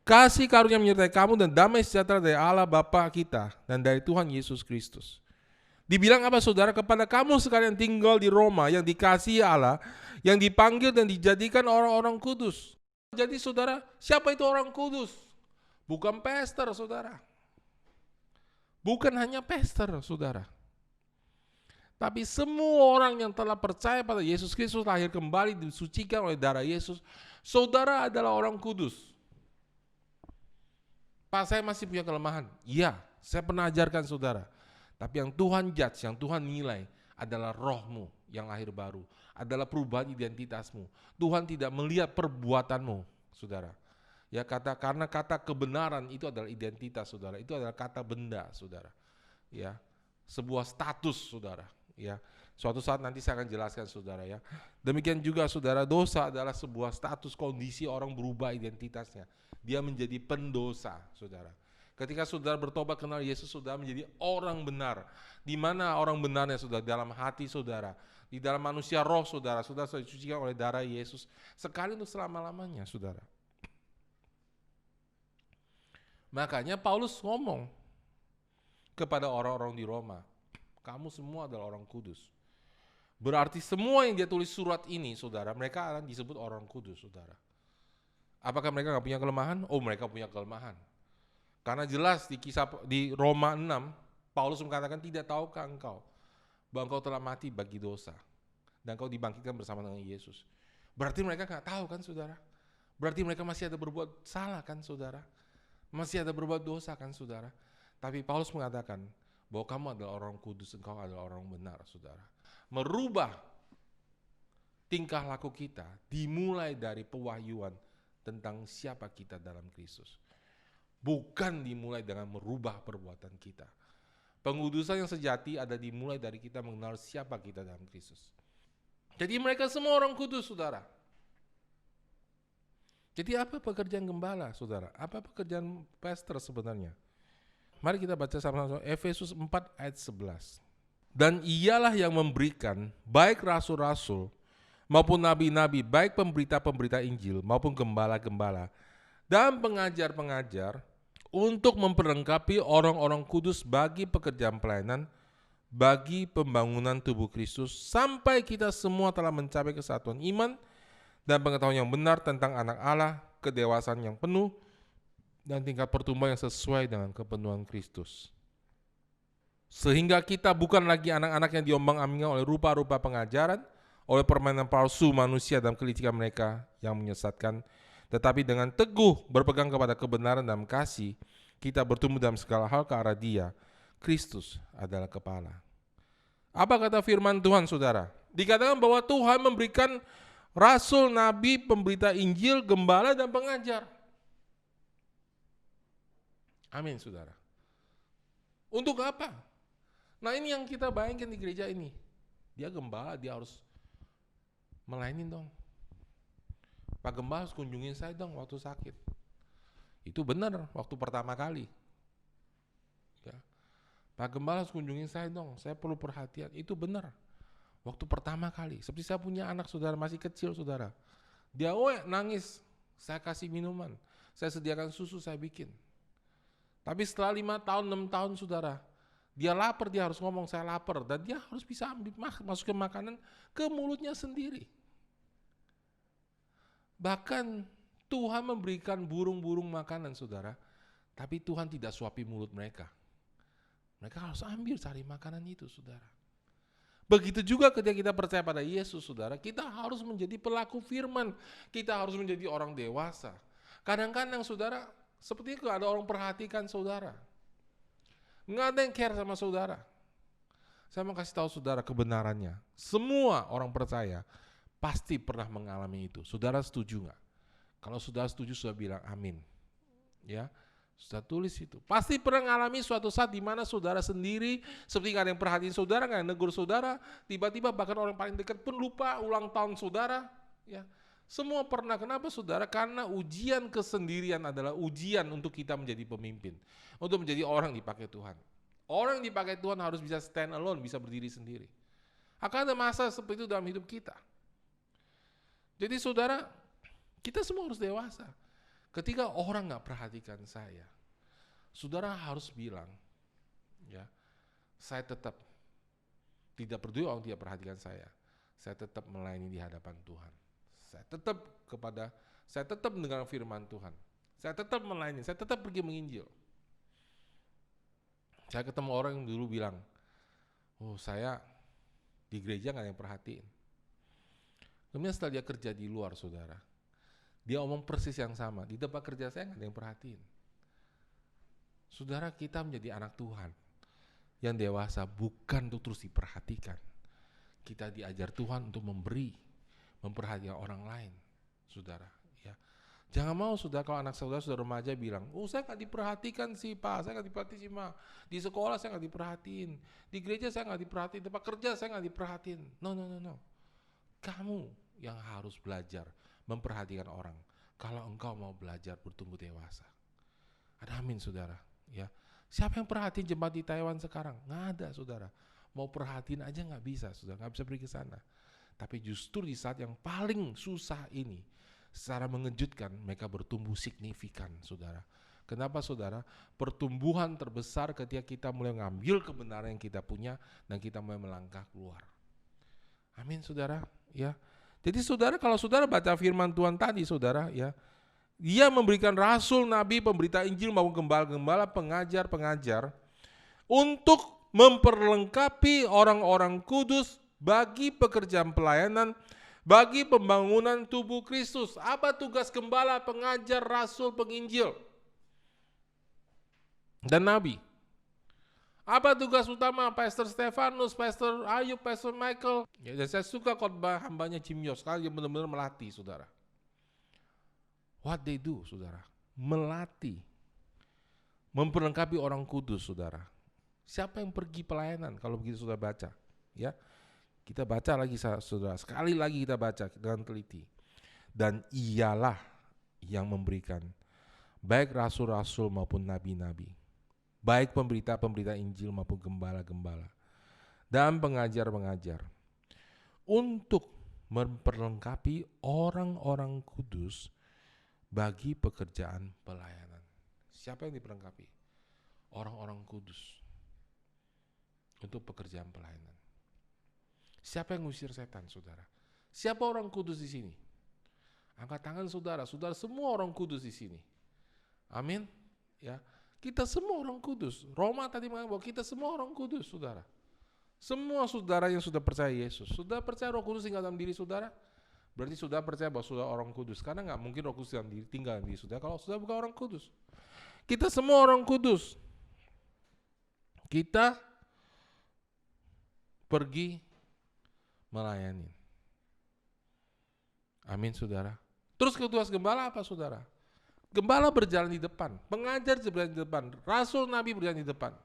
S6: Kasih karunia menyertai kamu dan damai sejahtera dari Allah Bapa kita dan dari Tuhan Yesus Kristus. Dibilang apa, saudara? Kepada kamu sekalian tinggal di Roma yang dikasihi Allah, yang dipanggil dan dijadikan orang-orang kudus. Jadi saudara, siapa itu orang kudus? Bukan pastor, saudara. Bukan hanya pastor, saudara. Tapi semua orang yang telah percaya pada Yesus Kristus, lahir kembali, disucikan oleh darah Yesus, saudara adalah orang kudus. Pak, saya masih punya kelemahan. Iya, saya pernah ajarkan saudara. Tapi yang Tuhan judge, yang Tuhan nilai adalah rohmu yang lahir baru, adalah perubahan identitasmu. Tuhan tidak melihat perbuatanmu, saudara. Ya, karena kata kebenaran itu adalah identitas, saudara. Itu adalah kata benda, saudara. Ya, sebuah status, saudara. Ya, suatu saat nanti saya akan jelaskan, saudara. Ya, demikian juga, saudara, dosa adalah sebuah status, kondisi orang berubah identitasnya. Dia menjadi pendosa, saudara. Ketika saudara bertobat kenal Yesus, saudara menjadi orang benar. Di mana orang benarnya, saudara? Dalam hati saudara, di dalam manusia roh saudara. Saudara sudah dicucikan oleh darah Yesus sekali untuk selama-lamanya, saudara. Makanya Paulus ngomong kepada orang-orang di Roma, kamu semua adalah orang kudus. Berarti semua yang dia tulis surat ini, saudara, mereka akan disebut orang kudus, saudara. Apakah mereka nggak punya kelemahan? Oh, mereka punya kelemahan. Karena jelas di Roma 6, Paulus mengatakan, tidak tahukah engkau bahwa engkau telah mati bagi dosa dan engkau dibangkitkan bersama dengan Yesus. Berarti mereka nggak tahu kan, saudara? Berarti mereka masih ada berbuat salah kan, saudara? Masih ada berbuat dosa kan, saudara? Tapi Paulus mengatakan bahwa kamu adalah orang kudus, engkau adalah orang benar, saudara. Merubah tingkah laku kita dimulai dari pewahyuan tentang siapa kita dalam Kristus. Bukan dimulai dengan merubah perbuatan kita. Pengudusan yang sejati ada dimulai dari kita mengenal siapa kita dalam Kristus. Jadi mereka semua orang kudus, saudara. Jadi apa pekerjaan gembala, saudara? Apa pekerjaan pastor sebenarnya? Mari kita baca sama-sama Efesus 4 ayat 11. Dan ialah yang memberikan baik rasul-rasul maupun nabi-nabi, baik pemberita-pemberita Injil maupun gembala-gembala dan pengajar-pengajar untuk memperlengkapi orang-orang kudus bagi pekerjaan pelayanan, bagi pembangunan tubuh Kristus, sampai kita semua telah mencapai kesatuan iman dan pengetahuan yang benar tentang anak Allah, kedewasaan yang penuh, dan tingkat pertumbuhan yang sesuai dengan kepenuhan Kristus. Sehingga kita bukan lagi anak-anak yang diombang-ambingkan oleh rupa-rupa pengajaran, oleh permainan palsu manusia dan kelicikan mereka yang menyesatkan, tetapi dengan teguh berpegang kepada kebenaran dan kasih, kita bertumbuh dalam segala hal ke arah Dia. Kristus adalah kepala. Apa kata firman Tuhan, saudara? Dikatakan bahwa Tuhan memberikan rasul, nabi, pemberita Injil, gembala, dan pengajar. Amin, saudara. Untuk apa? Nah, ini yang kita bayangkan di gereja ini. Dia gembala, dia harus melayani dong. Pak Gembala harus kunjungin saya dong waktu sakit. Itu benar waktu pertama kali. Ya. Pak Gembala harus kunjungin saya dong, saya perlu perhatian. Itu benar waktu pertama kali. Seperti saya punya anak, saudara, masih kecil, saudara. Dia nangis, saya kasih minuman, saya sediakan susu, saya bikin. Tapi setelah 5 tahun, 6 tahun, saudara, dia lapar, dia harus ngomong saya lapar. Dan dia harus bisa masukin makanan ke mulutnya sendiri. Bahkan Tuhan memberikan burung-burung makanan, saudara, tapi Tuhan tidak suapi mulut mereka. Mereka harus ambil cari makanan itu, saudara. Begitu juga ketika kita percaya pada Yesus, saudara, kita harus menjadi pelaku firman. Kita harus menjadi orang dewasa. Kadang-kadang, saudara, seperti itu ada orang perhatikan saudara. Nggak ada yang care sama saudara. Saya mau kasih tahu saudara kebenarannya. Semua orang percaya pasti pernah mengalami itu. Saudara setuju nggak? Kalau saudara setuju, sudah bilang amin. Ya, sudah tulis itu. Pasti pernah mengalami suatu saat di mana saudara sendiri, seperti nggak ada yang perhatiin saudara, nggak ada yang negur saudara, tiba-tiba bahkan orang paling dekat pun lupa ulang tahun saudara. Ya, semua pernah. Kenapa, saudara? Karena ujian kesendirian adalah ujian untuk kita menjadi pemimpin, untuk menjadi orang dipakai Tuhan. Orang yang dipakai Tuhan harus bisa stand alone, bisa berdiri sendiri. Akan ada masa seperti itu dalam hidup kita. Jadi saudara, kita semua harus dewasa. Ketika orang nggak perhatikan saya, saudara harus bilang, ya, saya tetap tidak peduli orang tidak perhatikan saya tetap melayani di hadapan Tuhan. Saya tetap mendengar firman Tuhan. Saya tetap melayani, saya tetap pergi menginjil. Saya ketemu orang yang dulu bilang, oh saya di gereja nggak ada yang perhatiin. Kemudian setelah dia kerja di luar, saudara, dia omong persis yang sama. Di tempat kerja saya nggak ada yang perhatiin. Saudara, kita menjadi anak Tuhan yang dewasa bukan untuk terus diperhatikan. kita diajar Tuhan untuk memberi, memperhatikan orang lain, saudara. Ya, jangan mau saudara kalau anak saudara sudah remaja bilang, saya nggak diperhatikan sih Pak, saya nggak diperhatiin sih Ma, di sekolah saya nggak diperhatiin, di gereja saya nggak diperhatiin, tempat kerja saya nggak diperhatiin. No. Kamu yang harus belajar memperhatikan orang. Kalau engkau mau belajar bertumbuh dewasa. Ada amin saudara. Ya, siapa yang perhatiin jemaat di Taiwan sekarang? Nggak ada saudara. Mau perhatiin aja nggak bisa saudara, nggak bisa pergi ke sana. Tapi justru di saat yang paling susah ini, secara mengejutkan mereka bertumbuh signifikan saudara. Kenapa saudara? Pertumbuhan terbesar ketika kita mulai mengambil kebenaran yang kita punya dan kita mulai melangkah keluar. Amin saudara. Ya, jadi saudara kalau saudara baca firman Tuhan tadi saudara, ya, Dia memberikan rasul, nabi, pemberita Injil maupun gembala-gembala, pengajar-pengajar untuk memperlengkapi orang-orang kudus bagi pekerjaan pelayanan, bagi pembangunan tubuh Kristus. Apa tugas gembala, pengajar, rasul, penginjil, dan nabi? Apa tugas utama Pastor Stefanus, Pastor Ayub, Pastor Michael? Ya, dan saya suka khotbah hambanya Jim Yos, sekali dia benar-benar melatih saudara. What they do saudara? Melatih, memperlengkapi orang kudus saudara. Siapa yang pergi pelayanan kalau begitu saudara baca? Ya, kita baca lagi saudara, sekali lagi kita baca dengan teliti. Dan ialah yang memberikan baik rasul-rasul maupun nabi-nabi, baik pemberita-pemberita Injil maupun gembala-gembala dan pengajar-pengajar untuk memperlengkapi orang-orang kudus bagi pekerjaan pelayanan. Siapa yang diperlengkapi? Orang-orang kudus untuk pekerjaan pelayanan. Siapa yang ngusir setan, saudara? Siapa orang kudus di sini? Angkat tangan saudara, saudara semua orang kudus di sini. Amin. Ya. Kita semua orang kudus. Roma tadi mengatakan bahwa kita semua orang kudus, saudara. Semua saudara yang sudah percaya Yesus, sudah percaya Roh Kudus tinggal dalam diri saudara, berarti sudah percaya bahwa sudah orang kudus. Karena nggak mungkin Roh Kudus tinggal dalam diri saudara kalau sudah bukan orang kudus. Kita semua orang kudus. Kita pergi melayani. Amin, saudara. Terus tugas gembala apa, saudara? Gembala berjalan di depan, pengajar berjalan di depan, rasul nabi berjalan di depan.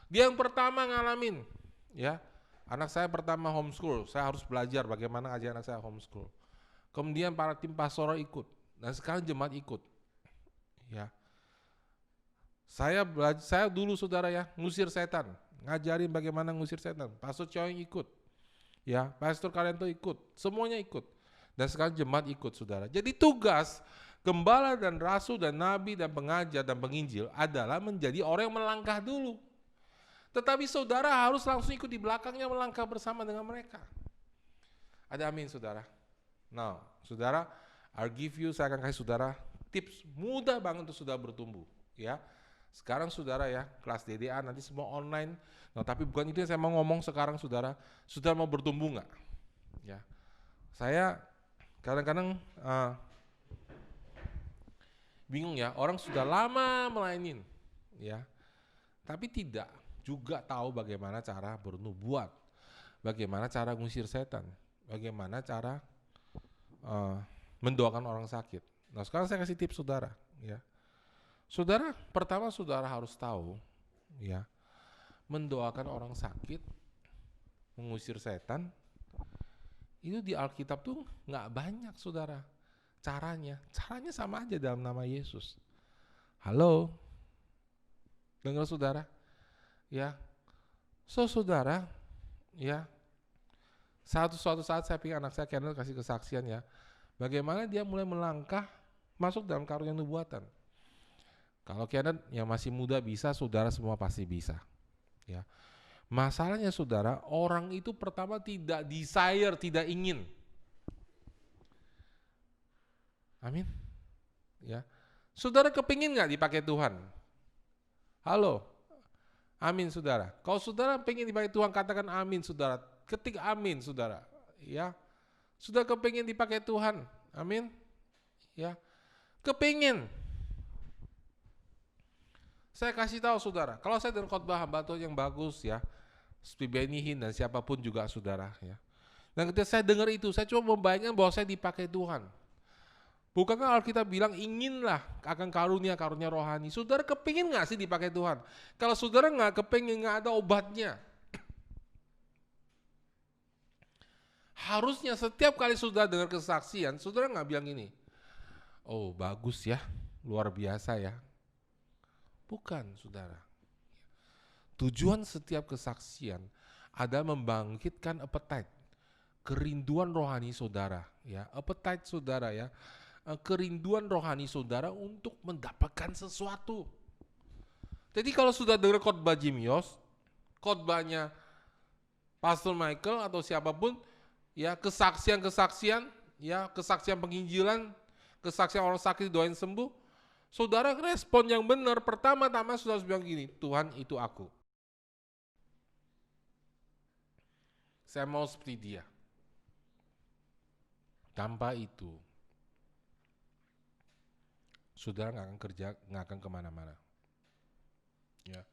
S6: Dia yang pertama ngalamin, ya, anak saya pertama homeschool, saya harus belajar bagaimana ngajar anak saya homeschool. Kemudian para tim pastoral ikut, dan sekarang jemaat ikut. Ya, saya dulu saudara ya, ngusir setan, ngajarin bagaimana ngusir setan. Pastor Choying ikut, ya, Pastor Kalento ikut, semuanya ikut. Dan sekarang jemaat ikut saudara. Jadi tugas gembala dan rasul dan nabi dan pengajar dan penginjil adalah menjadi orang yang melangkah dulu. Tetapi saudara harus langsung ikut di belakangnya melangkah bersama dengan mereka. Ada amin saudara? Nah saudara, saya akan kasih saudara tips mudah banget untuk saudara bertumbuh. Ya, sekarang saudara ya, kelas DDA nanti semua online. Nah tapi bukan itu yang saya mau ngomong sekarang saudara. Saudara mau bertumbuh nggak? Ya, saya kadang-kadang bingung ya, orang sudah lama melayanin, ya, tapi tidak juga tahu bagaimana cara bernubuat, bagaimana cara ngusir setan, bagaimana cara mendoakan orang sakit. Nah sekarang saya kasih tips saudara, ya. Saudara, pertama saudara harus tahu, ya, mendoakan orang sakit, mengusir setan, itu di Alkitab tuh nggak banyak saudara. Caranya sama aja dalam nama Yesus. Halo, dengar saudara? Ya, saudara, ya, suatu saat saya pikir anak saya Kenneth kasih kesaksian ya, bagaimana dia mulai melangkah masuk dalam karunia nubuatan. Kalau Kenneth yang masih muda bisa, saudara semua pasti bisa. Ya, masalahnya saudara, orang itu pertama tidak desire, tidak ingin. Amin. Ya. Saudara kepingin nggak dipakai Tuhan? Halo. Amin saudara. Kalau saudara pengen dipakai Tuhan, katakan amin saudara. Ketik amin saudara. Ya. Sudah kepingin dipakai Tuhan. Amin. Ya. Kepingin. Saya kasih tahu saudara. Kalau saya dengar khotbah hamba Tuhan yang bagus ya, seperti Benny Hinn dan siapapun juga saudara ya. Dan ketika saya dengar itu, saya coba membayangkan bahwa saya dipakai Tuhan. Bukankah Alkitab bilang inginlah akan karunia rohani? Saudara kepingin gak sih dipakai Tuhan? Kalau saudara gak kepingin, gak ada obatnya. Harusnya setiap kali saudara dengar kesaksian, saudara gak bilang ini, oh bagus ya, luar biasa ya. Bukan saudara. Tujuan setiap kesaksian ada membangkitkan appetite, kerinduan rohani saudara, ya, appetite saudara ya, kerinduan rohani saudara untuk mendapatkan sesuatu. Jadi kalau sudah dengar khotbah Jim Yos, khotbahnya Pastor Michael atau siapapun, ya kesaksian, ya kesaksian penginjilan, kesaksian orang sakit doain sembuh, saudara respon yang benar, pertama-tama saudara harus bilang gini, Tuhan itu aku. Saya mau seperti dia. Tanpa itu, saudara nggak akan kerja, nggak akan kemana-mana. Ya,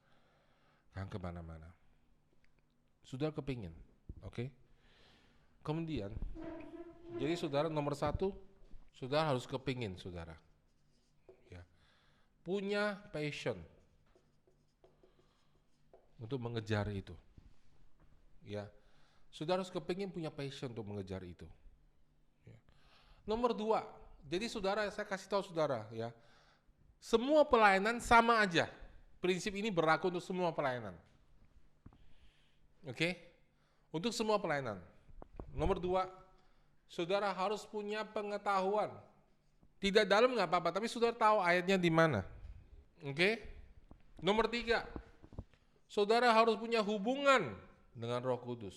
S6: nggak akan kemana-mana. Saudara kepingin, oke? Kemudian, jadi saudara nomor satu, saudara harus kepingin, saudara. Ya, punya passion untuk mengejar itu. Ya, saudara harus kepingin punya passion untuk mengejar itu. Ya. Nomor dua, jadi saudara, saya kasih tahu saudara ya, semua pelayanan sama aja. Prinsip ini berlaku untuk semua pelayanan. Oke? Untuk semua pelayanan. Nomor dua, saudara harus punya pengetahuan. Tidak dalam nggak apa-apa, tapi saudara tahu ayatnya di mana. Oke? Nomor tiga, saudara harus punya hubungan dengan Roh Kudus.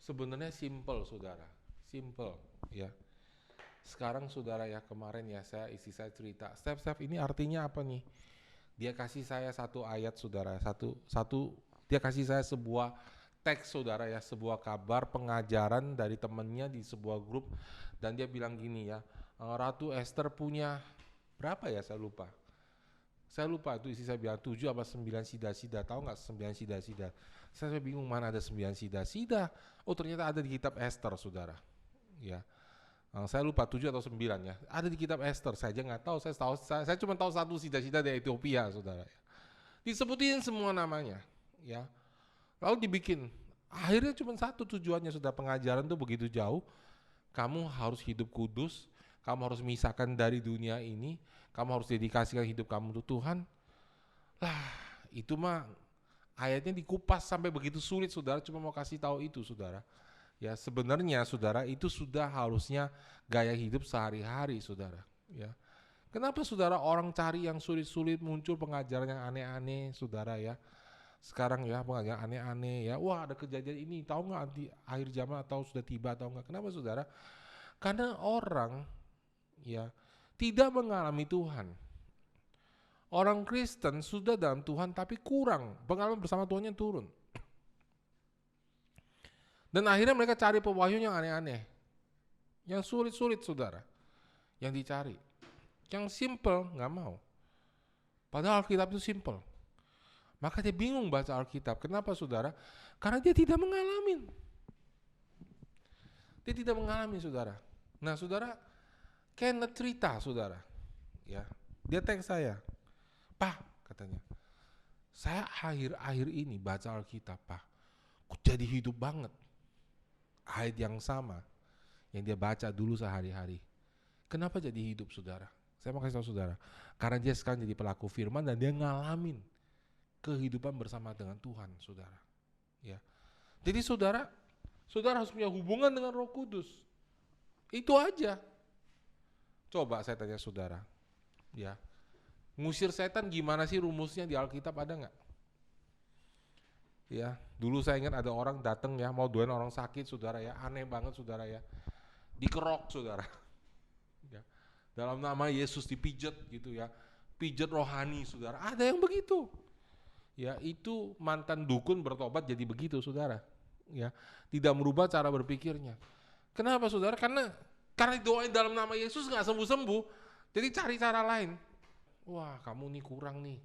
S6: Sebenarnya simple saudara, simple ya. Sekarang saudara ya, kemarin ya istri saya cerita, Steph ini artinya apa nih? Dia kasih saya satu ayat saudara, dia kasih saya sebuah teks saudara ya, sebuah kabar pengajaran dari temannya di sebuah grup, dan dia bilang gini ya, Ratu Esther punya berapa ya, saya lupa itu istri saya bilang 7 apa 9 sida-sida, tahu nggak 9 sida-sida? Saya bingung mana ada 9 sida-sida. Oh ternyata ada di kitab Esther saudara. Ya, saya lupa 7 atau 9 ya. Ada di kitab Esther. Saya aja nggak tahu. Saya cuma tahu satu sida-sida dari Ethiopia saudara. Disebutin semua namanya. Ya, lalu dibikin. Akhirnya cuma satu tujuannya sudah, pengajaran tuh begitu jauh. Kamu harus hidup kudus. Kamu harus misahkan dari dunia ini. Kamu harus dedikasikan hidup kamu untuk Tuhan. Lah, itu mah ayatnya dikupas sampai begitu sulit saudara, cuma mau kasih tahu itu saudara. Ya, sebenarnya saudara itu sudah harusnya gaya hidup sehari-hari saudara. Ya. Kenapa saudara orang cari yang sulit-sulit, muncul pengajaran yang aneh-aneh saudara ya. Sekarang ya pengajaran aneh-aneh ya. Wah, ada kejadian ini, tahu nggak di akhir zaman atau sudah tiba atau enggak? Kenapa saudara? Karena orang ya tidak mengalami Tuhan. Orang Kristen sudah dalam Tuhan tapi kurang, pengalaman bersama Tuhannya turun. Dan akhirnya mereka cari pewahyuan yang aneh-aneh, yang sulit-sulit saudara, yang dicari. Yang simple nggak mau. Padahal Alkitab itu simple. Maka dia bingung baca Alkitab. Kenapa saudara? Karena dia tidak mengalami. Dia tidak mengalami saudara. Nah saudara, Kenneth cerita saudara, ya, dia teks saya, Pak katanya, saya akhir-akhir ini baca Alkitab Pak, kok jadi hidup banget. Ayat yang sama yang dia baca dulu sehari-hari. Kenapa jadi hidup saudara? Saya mau kasih tahu saudara, karena dia sekarang jadi pelaku firman dan dia ngalamin kehidupan bersama dengan Tuhan saudara. Ya, jadi saudara harus punya hubungan dengan Roh Kudus. Itu aja. Coba saya tanya saudara, ya, ngusir setan gimana sih rumusnya di Alkitab, ada nggak? Ya, dulu saya ingat ada orang datang ya, mau doain orang sakit saudara ya, aneh banget saudara ya, dikerok saudara, ya, dalam nama Yesus dipijat gitu ya, pijat rohani saudara, ada yang begitu, ya itu mantan dukun bertobat jadi begitu saudara, ya, tidak merubah cara berpikirnya. Kenapa saudara? Karena doain dalam nama Yesus nggak sembuh-sembuh, jadi cari cara lain. Wah kamu nih kurang nih,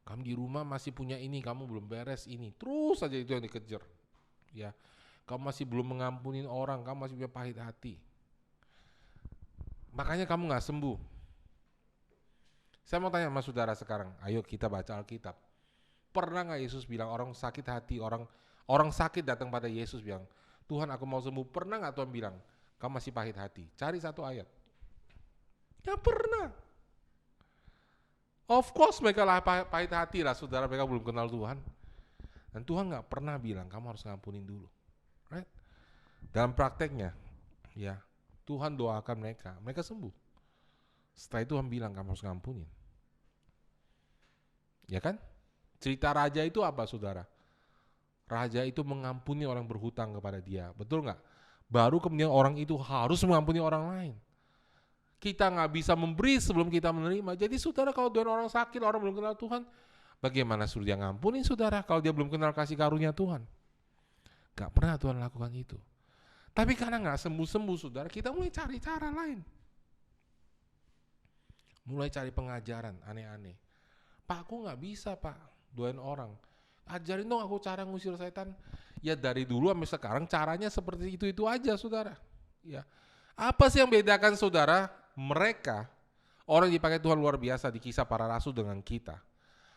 S6: kamu di rumah masih punya ini, kamu belum beres ini, terus aja itu yang dikejar. Ya, kamu masih belum mengampunin orang, kamu masih punya pahit hati. Makanya kamu nggak sembuh. Saya mau tanya sama saudara sekarang, ayo kita baca Alkitab. Pernah nggak Yesus bilang orang sakit hati, orang sakit datang pada Yesus bilang, Tuhan aku mau sembuh. Pernah nggak Tuhan bilang, kamu masih pahit hati? Cari satu ayat. Ya pernah. Of course mereka lah pahit hati lah, saudara, mereka belum kenal Tuhan. Dan Tuhan nggak pernah bilang kamu harus ngampunin dulu. Right? Dalam prakteknya, ya Tuhan doakan mereka sembuh. Setelah itu Tuhan bilang kamu harus ngampunin. Ya kan? Cerita raja itu apa, saudara? Raja itu mengampuni orang berhutang kepada dia, betul nggak? Baru kemudian orang itu harus mengampuni orang lain. Kita nggak bisa memberi sebelum kita menerima. Jadi saudara, kalau doain orang sakit, orang belum kenal Tuhan, bagaimana suruh dia ngampunin, saudara, kalau dia belum kenal kasih karunia Tuhan? Gak pernah Tuhan lakukan itu. Tapi karena nggak sembuh-sembuh, saudara, kita mulai cari cara lain. Mulai cari pengajaran aneh-aneh. Pak, aku nggak bisa pak doain orang. Ajarin dong aku cara ngusir setan. Ya dari dulu sampai sekarang caranya seperti itu aja, saudara. Ya, apa sih yang bedakan, saudara? Mereka orang yang dipakai Tuhan luar biasa di Kisah Para Rasul dengan kita.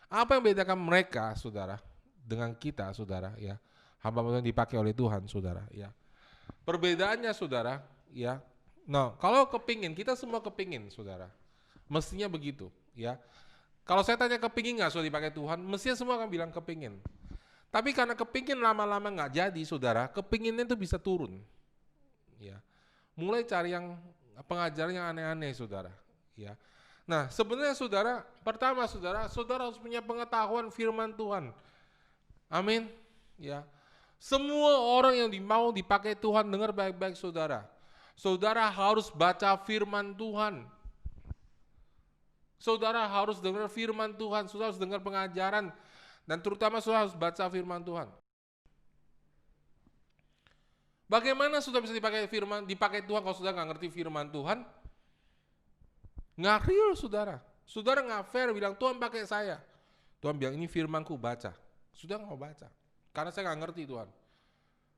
S6: Apa yang bedakan mereka, saudara, dengan kita, saudara? Ya, hamba-hamba yang dipakai oleh Tuhan, saudara. Ya, perbedaannya, saudara. Ya, nah kalau kepingin, kita semua kepingin, saudara. Mestinya begitu, ya. Kalau saya tanya kepingin nggak sudah dipakai Tuhan, mestinya semua akan bilang kepingin. Tapi karena kepingin lama-lama nggak jadi, saudara, kepinginnya itu bisa turun. Ya, mulai cari yang pengajaran yang aneh-aneh, saudara. Ya, nah sebenarnya saudara, pertama saudara harus punya pengetahuan firman Tuhan. Amin. Ya, semua orang yang mau dipakai Tuhan, dengar baik-baik, saudara. Saudara harus baca firman Tuhan. Saudara harus dengar firman Tuhan, saudara harus dengar pengajaran, dan terutama saudara harus baca firman Tuhan. Bagaimana saudara bisa dipakai Tuhan kalau saudara nggak ngerti firman Tuhan? Nggak real, saudara. Saudara nggak fair bilang Tuhan pakai saya. Tuhan bilang ini firmanku, baca. Saudara nggak mau baca, karena saya nggak ngerti Tuhan.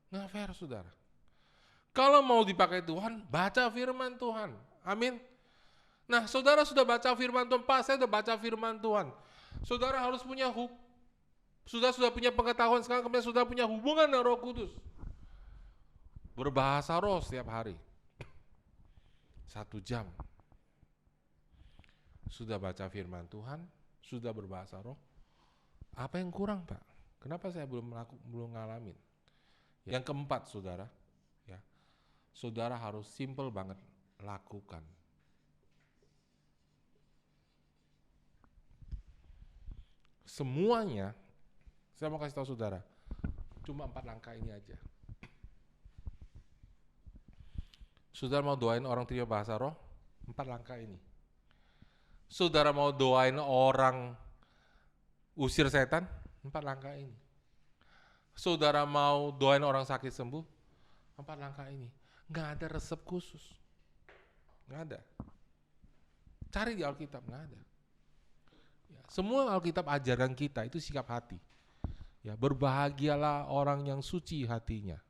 S6: Nggak fair, saudara. Kalau mau dipakai Tuhan, baca firman Tuhan. Amin. Nah, saudara sudah baca firman Tuhan, Pak, saya sudah baca firman Tuhan. Saudara harus punya sudah punya pengetahuan sekarang, kemudian saudara punya hubungan dengan Roh Kudus. Berbahasa roh setiap hari. 1 jam. Sudah baca firman Tuhan, sudah berbahasa roh. Apa yang kurang, Pak? Kenapa saya belum ngalamin? Yang keempat, saudara, ya. Saudara harus simple banget lakukan. Semuanya, saya mau kasih tahu saudara, cuma 4 langkah ini aja. Saudara mau doain orang terima bahasa roh, 4 langkah ini. Saudara mau doain orang usir setan, 4 langkah ini. Saudara mau doain orang sakit sembuh, 4 langkah ini. Nggak ada resep khusus, nggak ada. Cari di Alkitab, nggak ada. Semua Alkitab ajarkan kita itu sikap hati. Ya, berbahagialah orang yang suci hatinya.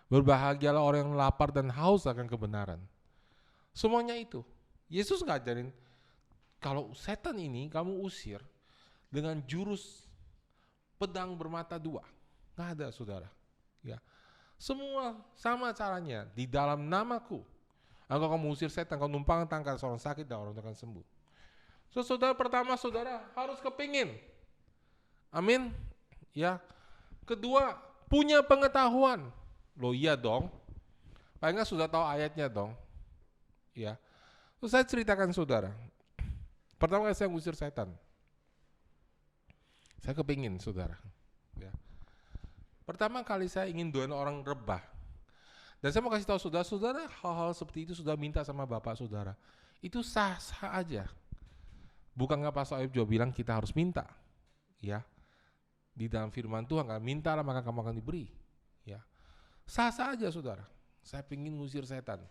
S6: Berbahagialah orang yang lapar dan haus akan kebenaran. Semuanya itu. Yesus ngajarin kalau setan ini kamu usir dengan jurus pedang bermata 2. Nggak ada, saudara. Ya. Semua sama caranya. Di dalam namaku. Kalau kamu usir setan, kamu numpang tangkal seorang sakit dan orang itu akan sembuh. So, saudara, pertama saudara harus kepingin. Amin. Ya. Kedua, punya pengetahuan. Loh iya dong. Paling nggak sudah tahu ayatnya dong. Ya. Terus saya ceritakan saudara. Pertama kali saya ngusir setan. Saya kepingin, saudara. Ya. Pertama kali saya ingin doain orang rebah. Dan saya mau kasih tahu saudara, hal-hal seperti itu sudah minta sama Bapak saudara. Itu sah-sah aja. Bukankah Pastor Ayub juga bilang kita harus minta, ya? Di dalam firman Tuhan kan, mintalah maka kamu akan diberi, ya. Sah-sah aja, saudara. Saya ingin ngusir setan.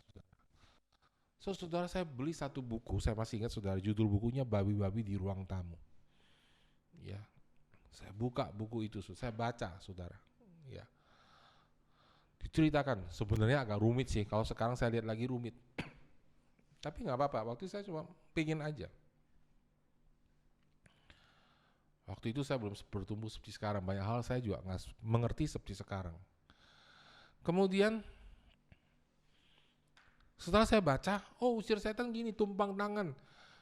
S6: So, saudara, saya beli satu buku, saya masih ingat, saudara, judul bukunya Babi-babi di Ruang Tamu. Ya, saya buka buku itu, saya baca, saudara. Ya, Diceritakan, sebenarnya agak rumit sih, kalau sekarang saya lihat lagi rumit. Tapi nggak apa-apa, waktu itu saya cuma pengen aja. Waktu itu saya belum bertumbuh seperti sekarang, banyak hal saya juga nggak mengerti seperti sekarang. Kemudian setelah saya baca, oh usir setan gini, tumpang tangan.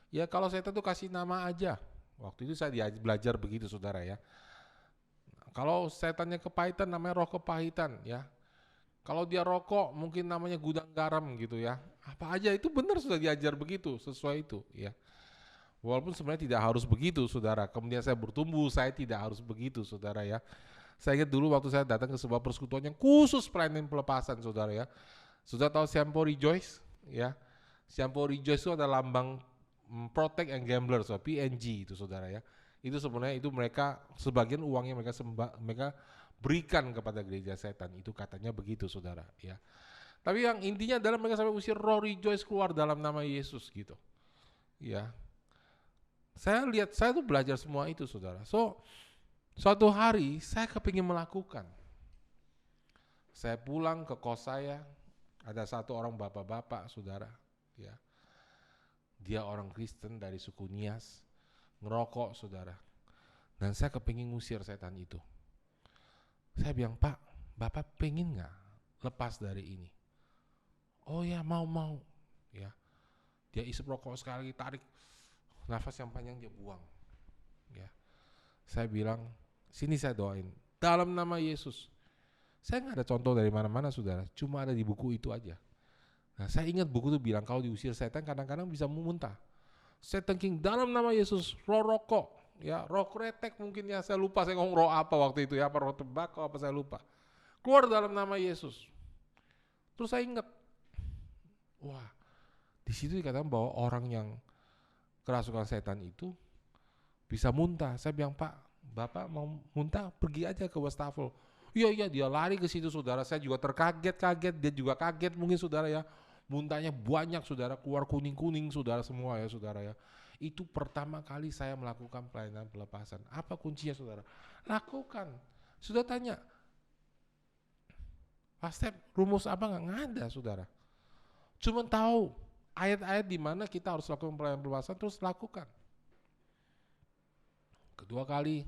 S6: Ya kalau setan tuh kasih nama aja. Waktu itu saya belajar begitu saudara ya. Kalau setannya kepahitan namanya roh kepahitan ya. Kalau dia rokok mungkin namanya gudang garam gitu ya. Apa aja itu benar sudah diajar begitu, sesuai itu ya. Walaupun sebenarnya tidak harus begitu saudara. Kemudian saya bertumbuh, saya tidak harus begitu saudara ya. Saya ingat dulu waktu saya datang ke sebuah persekutuan yang khusus pelayanan pelepasan saudara ya. Sudah tahu Siampo Rejoice ya. Siampo Rejoice itu ada lambang Protect and Gamblers, so PNG itu saudara ya. Itu sebenarnya itu mereka sebagian uangnya mereka berikan kepada gereja setan. Itu katanya begitu saudara ya. Tapi yang intinya adalah mereka sampai usir roh Rejoice keluar dalam nama Yesus gitu. Ya. Saya lihat, saya tuh belajar semua itu saudara. So, suatu hari saya kepingin melakukan. Saya pulang ke kos saya, ada satu orang bapak-bapak saudara. Ya. Dia orang Kristen dari suku Nias, ngerokok saudara. Dan saya kepingin ngusir setan itu. Saya bilang, Pak, Bapak pengen gak lepas dari ini? Oh ya mau. Ya. Dia isep rokok sekali, tarik nafas yang panjang dia buang. Ya. Saya bilang, sini saya doain dalam nama Yesus. Saya nggak ada contoh dari mana-mana saudara, cuma ada di buku itu aja. Nah saya ingat buku itu bilang kalau diusir setan kadang-kadang bisa memuntah. Saya thinking dalam nama Yesus, roh rokok, ya roh kretek mungkin ya, saya lupa saya ngomong roh apa waktu itu ya, apa roh tembakau apa saya lupa. Keluar dalam nama Yesus. Terus saya ingat, wah di situ dikatakan bahwa orang yang kerasukan setan itu bisa muntah. Saya bilang, Pak, Bapak mau muntah pergi aja ke wastafel. Iya dia lari ke situ saudara. Saya juga terkaget-kaget, dia juga kaget mungkin saudara ya. Muntahnya banyak saudara, keluar kuning-kuning saudara semua ya saudara ya. Itu pertama kali saya melakukan pelayanan pelepasan. Apa kuncinya saudara? Lakukan. Sudah tanya, Pak Step, rumus apa nggak ada saudara. Cuma tahu ayat-ayat di mana kita harus lakukan pelayanan pelepasan, terus lakukan. Kedua kali,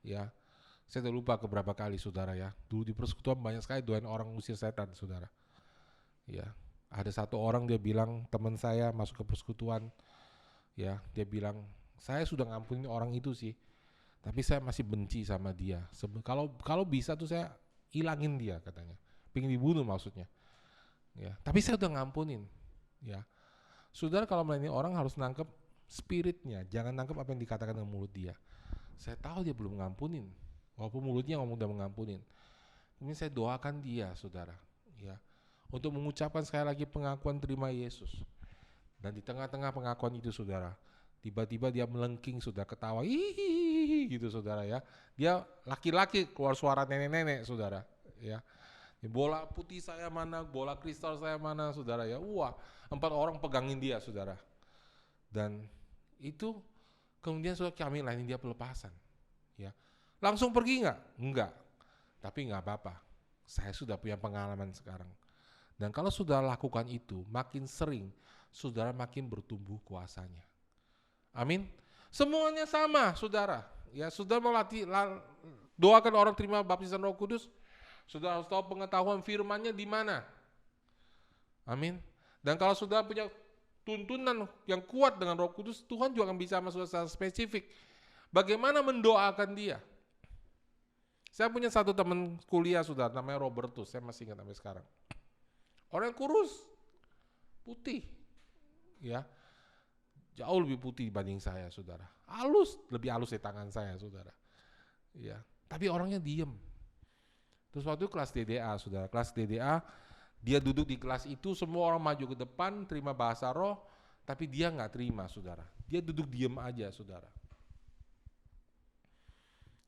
S6: ya, saya udah lupa keberapa kali saudara ya. Dulu di persekutuan banyak sekali doain orang ngusir setan saudara. Ya, ada satu orang dia bilang, teman saya masuk ke persekutuan, ya, dia bilang, saya sudah ngampunin orang itu sih, tapi saya masih benci sama dia. Kalau bisa tuh saya hilangin dia katanya, pengen dibunuh maksudnya. Ya, tapi saya udah ngampunin. Ya, saudara kalau melayani orang harus nangkep spiritnya, jangan nangkep apa yang dikatakan dengan mulut dia. Saya tahu dia belum ngampunin, walaupun mulutnya ngomong udah mengampunin. Kemudian saya doakan dia, saudara, ya, untuk mengucapkan sekali lagi pengakuan terima Yesus. Dan di tengah-tengah pengakuan itu, saudara, tiba-tiba dia melengking, sudah ketawa, hihihi, gitu, saudara ya. Dia laki-laki keluar suara nenek-nenek, saudara, ya. Bola putih saya mana, bola kristal saya mana, saudara ya. Wah, 4 orang pegangin dia, saudara. Dan itu kemudian sudah kami layanin dia pelepasan, ya. Langsung pergi nggak? Enggak. Tapi nggak apa-apa. Saya sudah punya pengalaman sekarang. Dan kalau sudah lakukan itu, makin sering, saudara makin bertumbuh kuasanya. Amin. Semuanya sama, saudara. Ya, sudah melatih, doakan orang terima baptisan Roh Kudus. Sudah harus tahu pengetahuan firman-Nya di mana. Amin. Dan kalau sudah punya tuntunan yang kuat dengan Roh Kudus, Tuhan juga akan bisa masuk secara spesifik. Bagaimana mendoakan dia? Saya punya satu teman kuliah saudara, namanya Robertus, saya masih ingat sampai sekarang. Orang yang kurus, putih, ya, jauh lebih putih dibanding saya, saudara. Halus, lebih halus di tangan saya, saudara. Ya, tapi orangnya diem. Terus waktu itu kelas DDA, saudara, kelas DDA, dia duduk di kelas itu, semua orang maju ke depan, terima bahasa roh, tapi dia nggak terima, saudara. Dia duduk diem aja, saudara.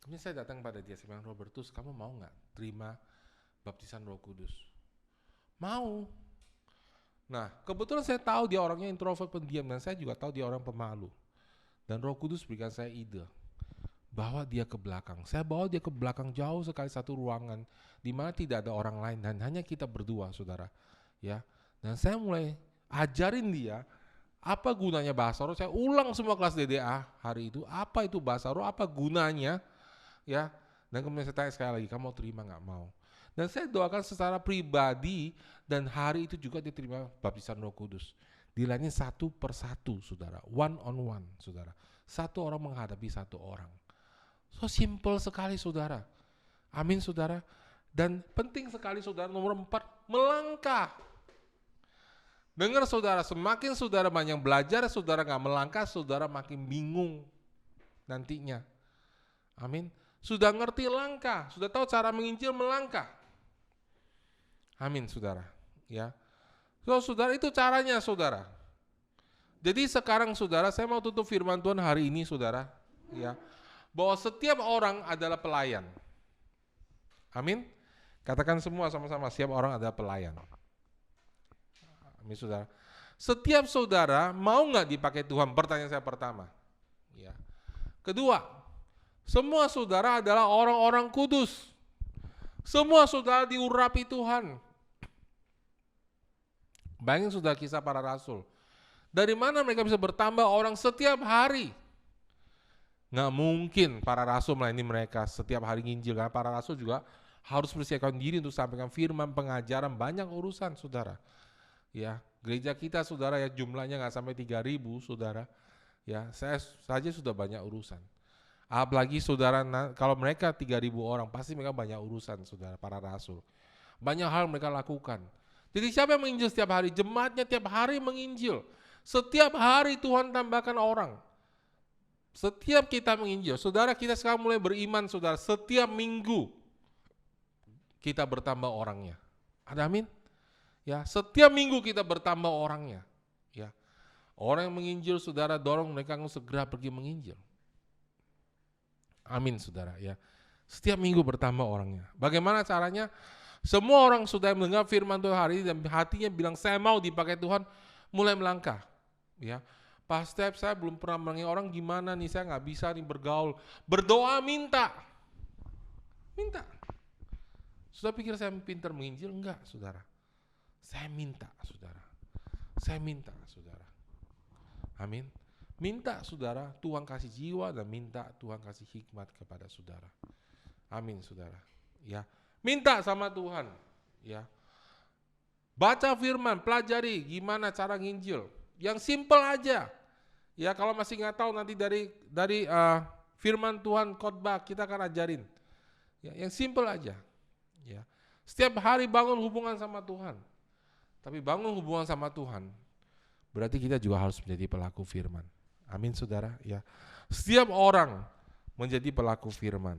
S6: Kemudian saya datang pada dia, saya bilang, Robertus, kamu mau nggak terima baptisan Roh Kudus? Mau. Nah, kebetulan saya tahu dia orangnya introvert, pendiam, dan saya juga tahu dia orang pemalu. Dan Roh Kudus berikan saya ide. bawa dia ke belakang. Saya bawa dia ke belakang jauh sekali, satu ruangan di mana tidak ada orang lain dan hanya kita berdua, saudara. Ya, dan saya mulai ajarin dia apa gunanya bahasa roh. Saya ulang semua kelas DDA hari itu. Apa itu bahasa roh? Apa gunanya? Ya, dan kemudian saya tanya sekali lagi, kamu mau terima nggak? Mau. Dan saya doakan secara pribadi dan hari itu juga dia terima baptisan Roh Kudus. Dilayani satu persatu, saudara. One on one, saudara. Satu orang menghadapi satu orang. So simple sekali, saudara. Amin, saudara. Dan penting sekali, saudara, nomor 4, melangkah. Dengar, saudara, semakin saudara banyak belajar, saudara gak melangkah, saudara makin bingung nantinya. Amin. Sudah ngerti langkah, sudah tahu cara menginjil, melangkah. Amin, saudara. Ya. So, saudara, itu caranya, saudara. Jadi sekarang, saudara, saya mau tutup firman Tuhan hari ini, saudara. Ya. Bahwa setiap orang adalah pelayan. Amin. Katakan semua sama-sama, setiap orang adalah pelayan. Amin, saudara. Setiap saudara mau nggak dipakai Tuhan? Pertanyaan saya pertama. Ya. Kedua, semua saudara adalah orang-orang kudus. Semua saudara diurapi Tuhan. Bayangin, saudara, kisah para rasul. Dari mana mereka bisa bertambah orang setiap hari? Nggak mungkin para rasul melayani mereka setiap hari nginjil, karena para rasul juga harus persiapkan diri untuk sampaikan firman, pengajaran, banyak urusan, saudara. Ya, gereja kita, saudara, ya jumlahnya nggak sampai 3.000, saudara. Ya, saya saja sudah banyak urusan. Apalagi, saudara, kalau mereka 3.000 orang, pasti mereka banyak urusan, saudara, para rasul. Banyak hal mereka lakukan. Jadi siapa yang menginjil setiap hari? Jemaatnya tiap hari menginjil. Setiap hari Tuhan tambahkan orang. Setiap kita menginjil, saudara, kita sekarang mulai beriman, saudara, setiap minggu kita bertambah orangnya. Ada amin? Ya, setiap minggu kita bertambah orangnya. Ya, orang yang menginjil, saudara, dorong mereka untuk segera pergi menginjil. Amin, saudara. Ya, setiap minggu bertambah orangnya. Bagaimana caranya? Semua orang sudah mendengar firman Tuhan hari ini dan hatinya bilang, saya mau dipakai Tuhan, mulai melangkah. Ya. Pas step saya belum pernah melayani orang, gimana nih, saya nggak bisa nih bergaul. Berdoa, minta. Sudah pikir saya pintar menginjil? Enggak, saudara. Saya minta, saudara. Amin. Minta, saudara, Tuhan kasih jiwa dan minta Tuhan kasih hikmat kepada saudara. Amin, saudara. Ya, minta sama Tuhan. Ya, baca firman, pelajari gimana cara nginjil. Yang simple aja. Ya, kalau masih nggak tahu nanti dari firman Tuhan khotbah kita akan ajarin. Ya, yang simple aja. Ya. Setiap hari bangun hubungan sama Tuhan. Tapi bangun hubungan sama Tuhan berarti kita juga harus menjadi pelaku firman. Amin, saudara. Ya. Setiap orang menjadi pelaku firman.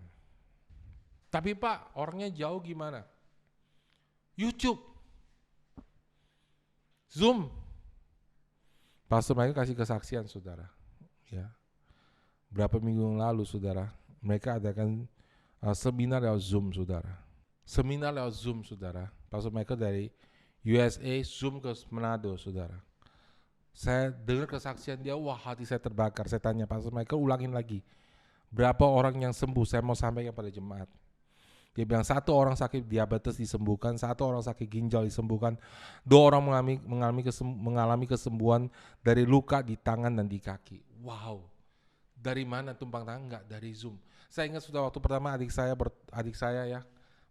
S6: Tapi Pak, orangnya jauh gimana? YouTube, Zoom. Pastor mereka kasih kesaksian, saudara. Ya. Berapa minggu yang lalu, saudara, mereka adakan seminar lewat Zoom, saudara. Pastor mereka dari USA Zoom ke Manado, saudara. Saya dengar kesaksian dia, wah, hati saya terbakar. Saya tanya Pastor Michael, ulangin lagi. Berapa orang yang sembuh? Saya mau sampaikan pada jemaat. Dia bilang 1 orang sakit diabetes disembuhkan, 1 orang sakit ginjal disembuhkan, 2 orang mengalami kesembuhan dari luka di tangan dan di kaki. Wow, dari mana tumpang tangan? Enggak, dari Zoom. Saya ingat sudah waktu pertama adik saya ya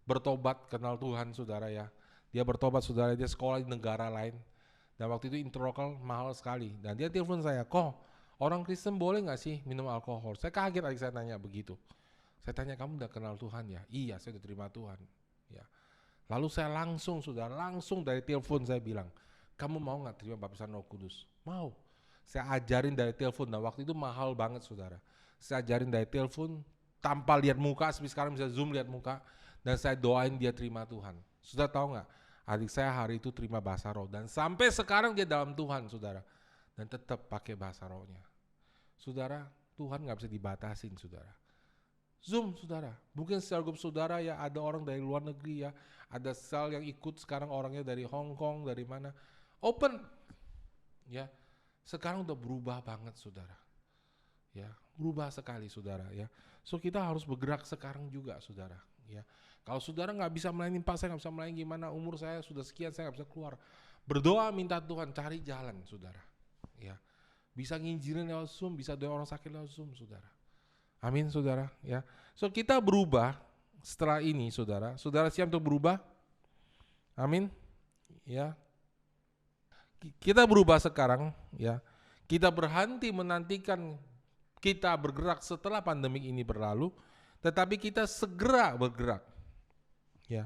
S6: bertobat kenal Tuhan, saudara ya. Dia bertobat, saudara, dia sekolah di negara lain. Dan waktu itu interlokal mahal sekali. Dan dia telepon saya, kok orang Kristen boleh nggak sih minum alkohol? Saya kaget, adik saya nanya begitu. Saya tanya, kamu udah kenal Tuhan ya? Iya, saya udah terima Tuhan. Ya. Lalu saya langsung dari telepon saya bilang, kamu mau nggak terima baptisan Roh Kudus? Mau. Saya ajarin dari telepon, dan waktu itu mahal banget, saudara. Saya ajarin dari telepon tanpa lihat muka, seperti sekarang bisa Zoom lihat muka, dan saya doain dia terima Tuhan. Sudah tahu nggak? Adik saya hari itu terima bahasa roh, dan sampai sekarang dia dalam Tuhan, saudara. Dan tetap pakai bahasa rohnya. Saudara, Tuhan nggak bisa dibatasin, saudara. Zoom, saudara. Mungkin sel grup saudara ya ada orang dari luar negeri ya, ada sel yang ikut sekarang orangnya dari Hong Kong, dari mana. Open. Ya. Sekarang udah berubah banget, saudara. Ya, berubah sekali saudara ya. So kita harus bergerak sekarang juga saudara ya. Kalau saudara nggak bisa melayani, Pak saya nggak bisa melayani, gimana, umur saya sudah sekian saya nggak bisa keluar. Berdoa minta Tuhan, cari jalan saudara ya. Bisa nginjilin lewat Zoom, bisa doa orang sakit lewat Zoom saudara. Amin saudara ya. So kita berubah setelah ini saudara. Saudara siap untuk berubah? Amin ya. Kita berubah sekarang ya. Kita berhenti menantikan kita bergerak setelah pandemi ini berlalu, tetapi kita segera bergerak. Ya.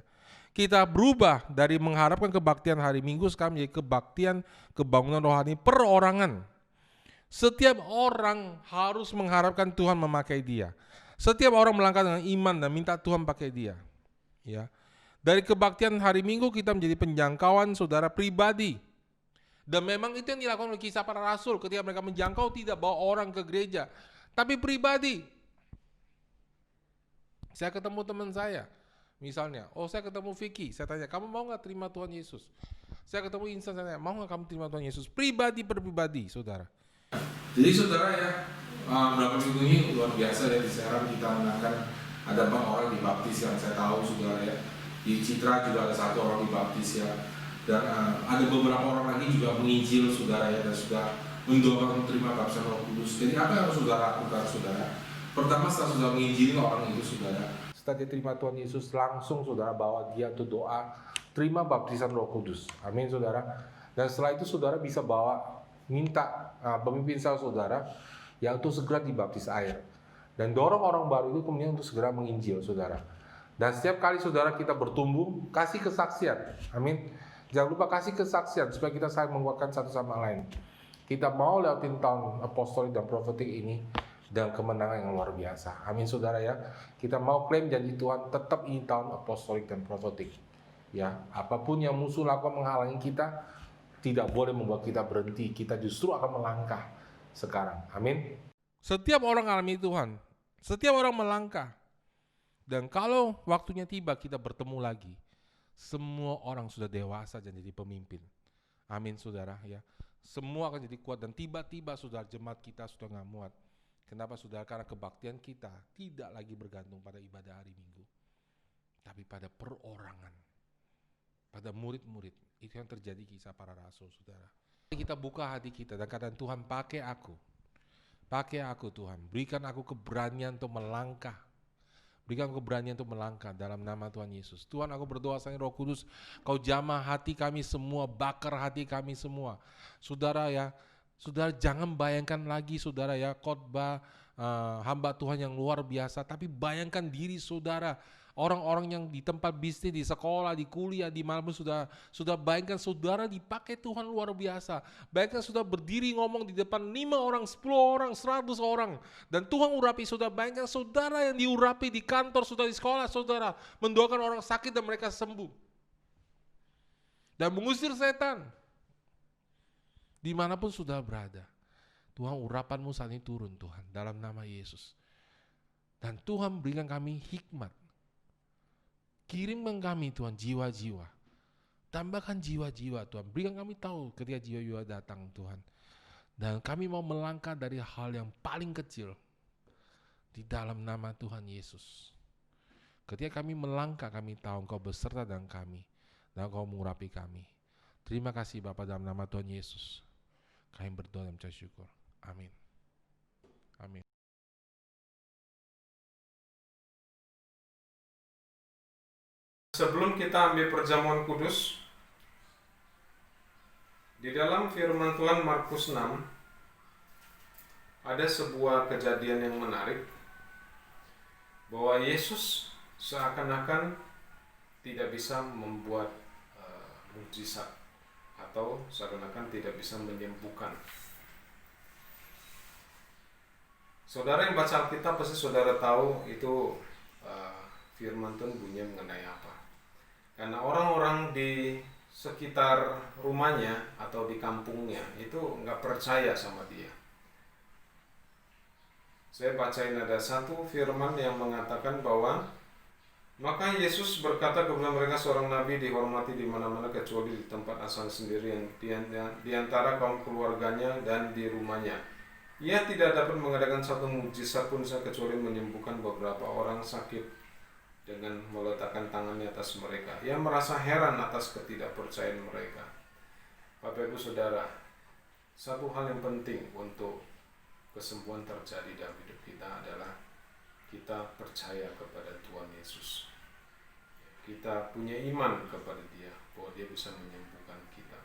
S6: Kita berubah dari mengharapkan kebaktian hari Minggu sekarang menjadi kebaktian kebangunan rohani perorangan. Setiap orang harus mengharapkan Tuhan memakai dia. Setiap orang melangkah dengan iman dan minta Tuhan pakai dia. Ya. Dari kebaktian hari Minggu kita menjadi penjangkauan saudara pribadi. Dan memang itu yang dilakukan oleh Kisah Para Rasul ketika mereka menjangkau, tidak bawa orang ke gereja, tapi pribadi. Saya ketemu teman saya, misalnya, saya ketemu Vicky, saya tanya, kamu mau gak terima Tuhan Yesus? Saya ketemu Insan, saya tanya, mau gak kamu terima Tuhan Yesus? Pribadi per pribadi, saudara. Jadi saudara ya, beberapa minggu ini luar biasa ya, di Serang kita menangkan ada 4 orang dibaptis yang saya tahu saudara ya. Di Citra juga ada 1 orang dibaptis ya. Dan ada beberapa orang lagi juga menginjil saudara ya, dan sudah mendoakan terima baptisan Roh Kudus. Jadi apa yang harus saudara lakukan saudara? Pertama, setelah saudara menginjili orang itu saudara, setelah dia terima Tuhan Yesus, langsung saudara bawa dia untuk doa terima baptisan Roh Kudus. Amin saudara. Dan setelah itu saudara bisa bawa minta pemimpin saudara ya untuk segera dibaptis air, dan dorong orang baru itu kemudian untuk segera menginjil saudara. Dan setiap kali saudara kita bertumbuh, kasih kesaksian. Amin. Jangan lupa kasih kesaksian supaya kita saling menguatkan satu sama lain. Kita mau lewatin tahun apostolik dan profetik ini dan kemenangan yang luar biasa. Amin saudara ya. Kita mau klaim janji Tuhan, tetap ini tahun apostolik dan profetik. Ya, apapun yang musuh lakukan menghalangi kita, tidak boleh membuat kita berhenti. Kita justru akan melangkah sekarang. Amin. Setiap orang alami Tuhan, setiap orang melangkah. Dan kalau waktunya tiba kita bertemu lagi, semua orang sudah dewasa dan jadi pemimpin. Amin saudara ya. Semua akan jadi kuat, dan tiba-tiba saudara jemaat kita sudah nggak muat. Kenapa saudara? Karena kebaktian kita tidak lagi bergantung pada ibadah hari Minggu, tapi pada perorangan, pada murid-murid. Itu yang terjadi Kisah Para Rasul saudara. Kita buka hati kita dan katakan, Tuhan pakai aku Tuhan, berikan aku keberanian untuk melangkah. Berikan keberanian untuk melangkah dalam nama Tuhan Yesus. Tuhan, aku berdoa sayang Roh Kudus, Kau jamah hati kami semua, bakar hati kami semua. Saudara ya, saudara jangan bayangkan lagi saudara ya khotbah hamba Tuhan yang luar biasa, tapi bayangkan diri saudara, orang-orang yang di tempat bisnis, di sekolah, di kuliah, di mana pun sudah bayangkan saudara dipakai Tuhan luar biasa. Bayangkan sudah berdiri ngomong di depan 5 orang, 10 orang, 100 orang, dan Tuhan urapi saudara. Bayangkan saudara yang diurapi di kantor, saudara di sekolah, saudara mendoakan orang sakit dan mereka sembuh, dan mengusir setan dimanapun saudara berada. Tuhan, urapanmu saat ini turun Tuhan dalam nama Yesus. Dan Tuhan berikan kami hikmat. Kirimkan kami Tuhan jiwa-jiwa, tambahkan jiwa-jiwa Tuhan, berikan kami tahu ketika jiwa-jiwa datang Tuhan. Dan kami mau melangkah dari hal yang paling kecil di dalam nama Tuhan Yesus. Ketika kami melangkah, kami tahu Engkau beserta dengan kami dan Engkau mengurapi kami. Terima kasih Bapa, dalam nama Tuhan Yesus kami berdoa dan mengucap syukur. Amin. Amin.
S7: Sebelum kita ambil perjamuan kudus, di dalam firman Tuhan Markus 6 ada sebuah kejadian yang menarik, bahwa Yesus seakan-akan tidak bisa membuat mukjizat, atau seakan-akan tidak bisa menyembuhkan. Saudara yang baca Alkitab pasti saudara tahu itu firman Tuhan bunyinya mengenai apa. Karena orang-orang di sekitar rumahnya atau di kampungnya itu nggak percaya sama dia. Saya bacain, ada satu firman yang mengatakan bahwa maka Yesus berkata kepada mereka, seorang nabi dihormati di mana-mana kecuali di tempat asal sendiri, yang di antara kaum keluarganya dan di rumahnya. Ia tidak dapat mengadakan satu mujizat pun kecuali menyembuhkan beberapa orang sakit dengan meletakkan tangannya atas mereka. Ia merasa heran atas ketidakpercayaan mereka. Bapak Ibu Saudara, satu hal yang penting untuk kesembuhan terjadi dalam hidup kita adalah kita percaya kepada Tuhan Yesus. Kita punya iman kepada Dia bahwa Dia bisa menyembuhkan kita.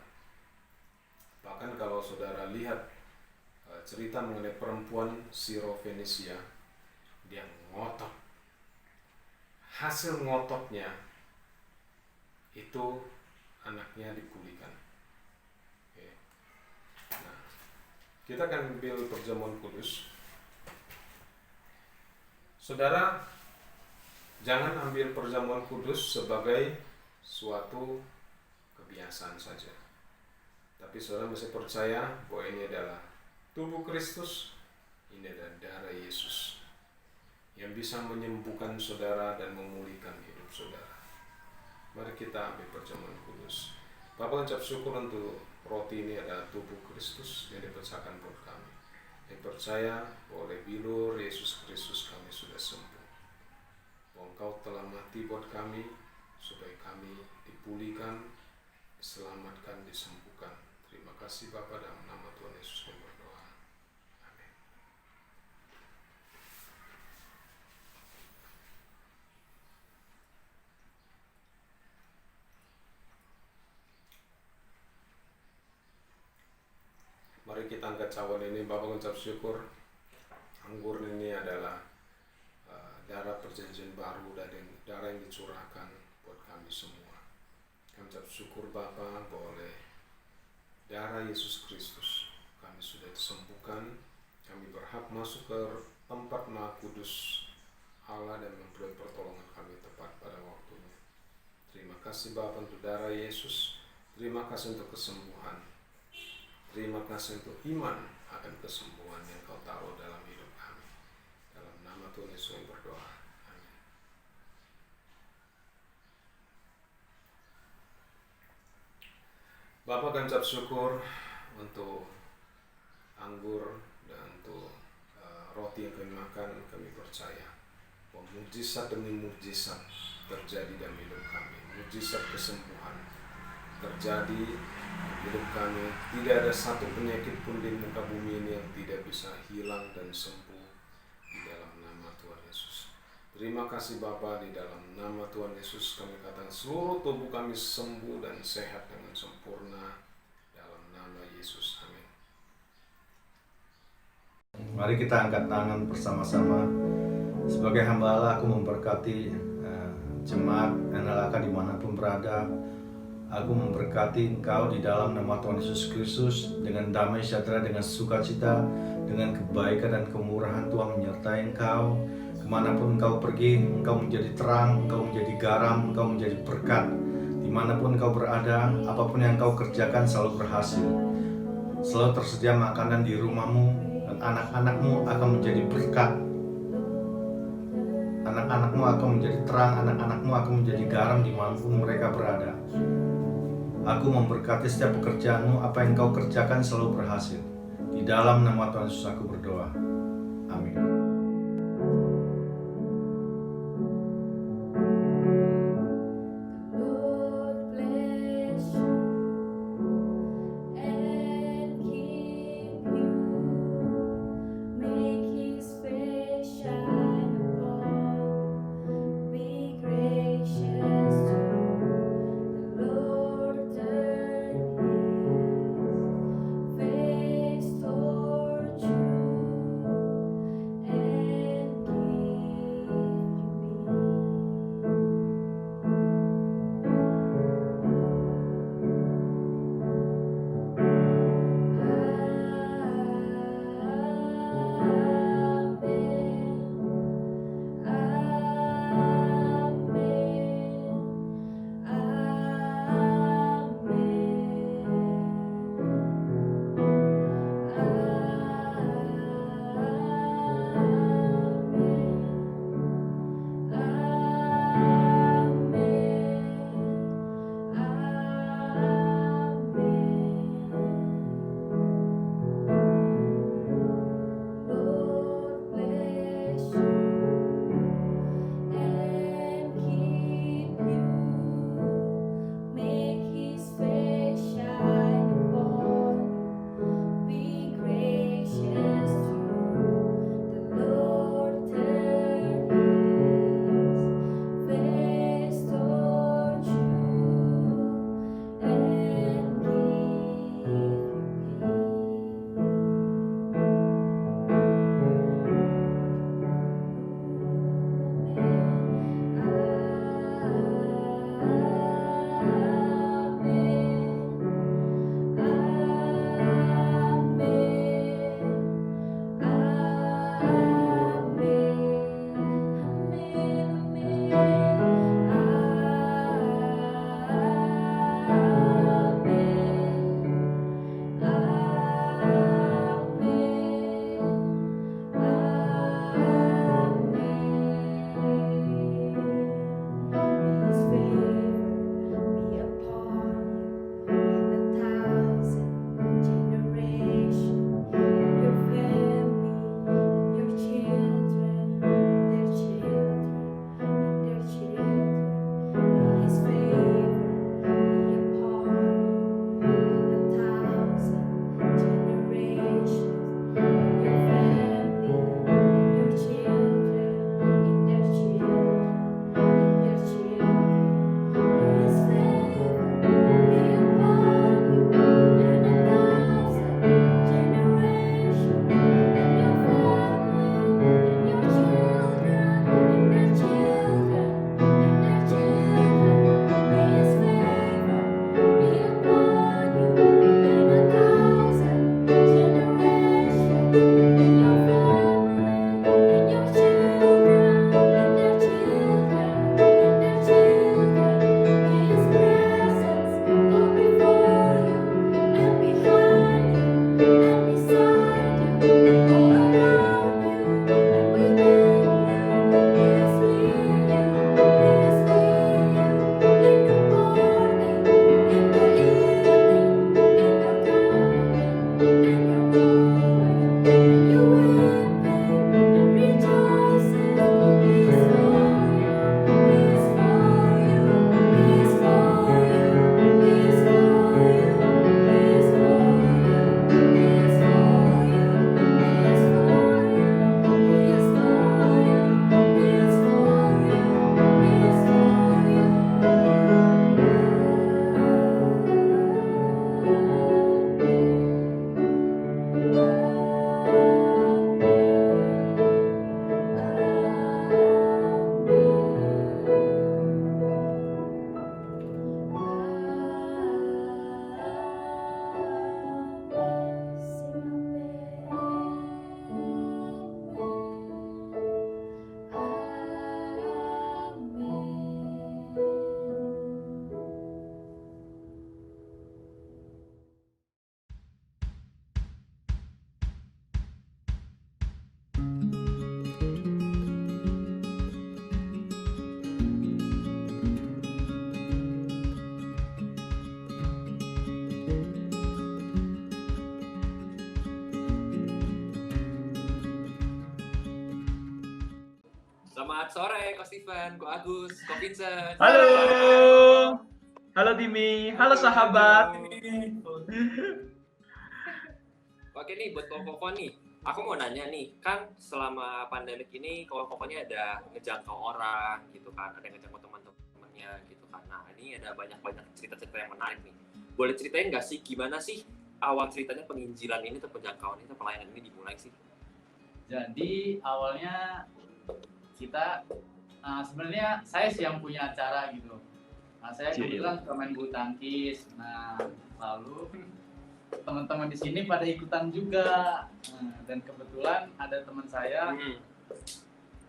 S7: Bahkan kalau saudara lihat cerita mengenai perempuan Sirofenisia, dia ngotot. Hasil ngototnya itu anaknya dipulihkan. Oke. Nah, kita akan ambil perjamuan kudus. Saudara, jangan ambil perjamuan kudus sebagai suatu kebiasaan saja. Tapi saudara mesti percaya bahwa ini adalah tubuh Kristus, ini adalah darah Yesus yang bisa menyembuhkan saudara dan memulihkan hidup saudara. Mari kita ambil perjamuan kudus. Bapak ucap syukur untuk roti ini adalah tubuh Kristus yang dipecahkan buat kami. Yang percaya bahwa oleh bilur Yesus Kristus kami sudah sembuh. Bahwa Engkau telah mati buat kami supaya kami dipulihkan, diselamatkan, disembuhkan. Terima kasih Bapa, dalam nama Tuhan Yesus kami berdoa. Amin. Mari kita angkat cawan ini. Bapak ucap syukur. Anggur ini adalah darah perjanjian baru dan darah yang dicurahkan buat kami semua. Kami ucap syukur Bapa bahwa oleh darah Yesus Kristus kami sudah disembuhkan. Kami berhak masuk ke tempat Maha Kudus Allah dan memperoleh pertolongan kami tepat pada waktunya. Terima kasih Bapa untuk darah Yesus. Terima kasih untuk kesembuhan. Terima kasih untuk iman akan kesembuhan yang Kau taruh dalam hidup kami. Dalam nama Tuhan Yesus yang berdoa. Amin. Bapak kami ucap syukur untuk anggur dan untuk roti yang kami makan. Kami percaya bahwa mujizat demi mujizat terjadi dalam hidup kami. Mujizat kesembuhan terjadi dalam hidup kami. Tidak ada satu penyakit pun di muka bumi ini yang tidak bisa hilang dan sembuh di dalam nama Tuhan Yesus. Terima kasih Bapa, di dalam nama Tuhan Yesus kami katakan seluruh tubuh kami sembuh dan sehat dengan sempurna dalam nama Yesus. Amin.
S8: Mari kita angkat tangan bersama-sama. Sebagai hamba Allah, aku memberkati jemaat NLAK dimanapun berada. Aku memberkati engkau di dalam nama Tuhan Yesus Kristus dengan damai sejahtera, dengan sukacita, dengan kebaikan dan kemurahan Tuhan menyertai engkau. Kemanapun engkau pergi, engkau menjadi terang, engkau menjadi garam, engkau menjadi berkat. Dimanapun engkau berada, apapun yang engkau kerjakan selalu berhasil. Selalu tersedia makanan di rumahmu, dan anak-anakmu akan menjadi berkat. Anak-anakmu akan menjadi terang, anak-anakmu akan menjadi garam dimanapun mereka berada. Aku memberkati setiap pekerjaanmu, apa yang kau kerjakan selalu berhasil. Di dalam nama Tuhan Yesus aku berdoa. Amin.
S9: Selamat sore, Ko Steven, Ko Agus, Ko Vincent.
S10: Halo. Halo Dimi. Halo sahabat.
S9: Oke nih, buat Koko nih. Aku mau nanya nih, kan selama pandemik ini Koko-Kokonya ada ngejangkau orang gitu kan, ada ngejangkau teman-temannya gitu kan. Nah, ini ada banyak-banyak cerita-cerita yang menarik nih. Boleh ceritain nggak sih gimana sih awal ceritanya penginjilan ini atau penjangkauan ini atau pelayanan ini dimulai sih?
S10: Jadi awalnya kita sebenarnya saya sih yang punya acara gitu. Nah, saya kebetulan suka main bulu tangkis. Nah, lalu teman-teman di sini pada ikutan juga. Nah, dan kebetulan ada teman saya,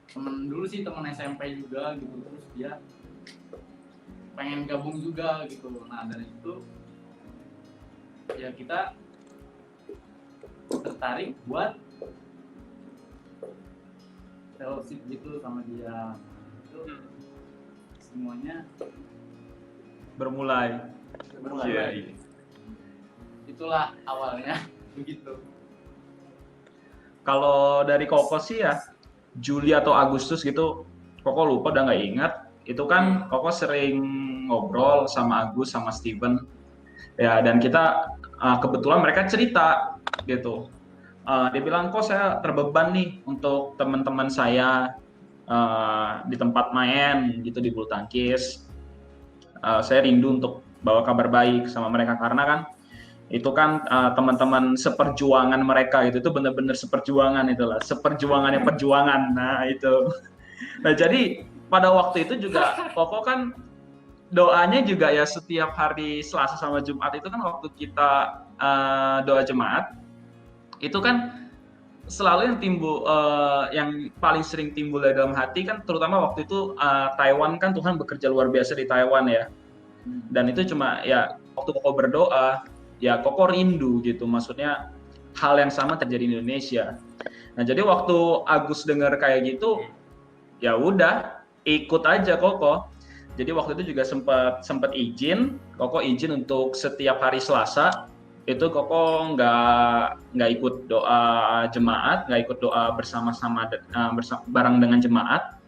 S10: teman dulu sih teman SMP juga gitu, terus dia pengen gabung juga gitu. Nah, dari itu ya kita tertarik buat fellowship gitu sama dia. Itu semuanya bermulai. Itulah awalnya begitu.
S11: Kalau dari Koko sih ya Juli atau Agustus gitu, Koko lupa udah nggak ingat. Itu kan Koko sering ngobrol sama Agus sama Steven ya, dan kita kebetulan mereka cerita gitu. Dia bilang, kok saya terbeban nih untuk teman-teman saya di tempat main gitu di bulu tangkis. Saya rindu untuk bawa kabar baik sama mereka karena kan itu kan teman-teman seperjuangan mereka gitu, itu benar-benar seperjuangan itulah, seperjuangannya perjuangan. Nah itu. Nah jadi pada waktu itu juga Koko kan doanya juga ya setiap hari Selasa sama Jumat itu kan waktu kita doa jemaat itu kan selalu yang timbul yang paling sering timbul dalam hati kan, terutama waktu itu Taiwan kan Tuhan bekerja luar biasa di Taiwan ya, dan itu cuma ya waktu Koko berdoa ya Koko rindu gitu, maksudnya hal yang sama terjadi di Indonesia. Nah jadi waktu Agus dengar kayak gitu ya udah ikut aja Koko. Jadi waktu itu juga sempat izin, Koko izin untuk setiap hari Selasa itu Koko nggak ikut doa jemaat, nggak ikut doa bersama-sama bareng dengan jemaat.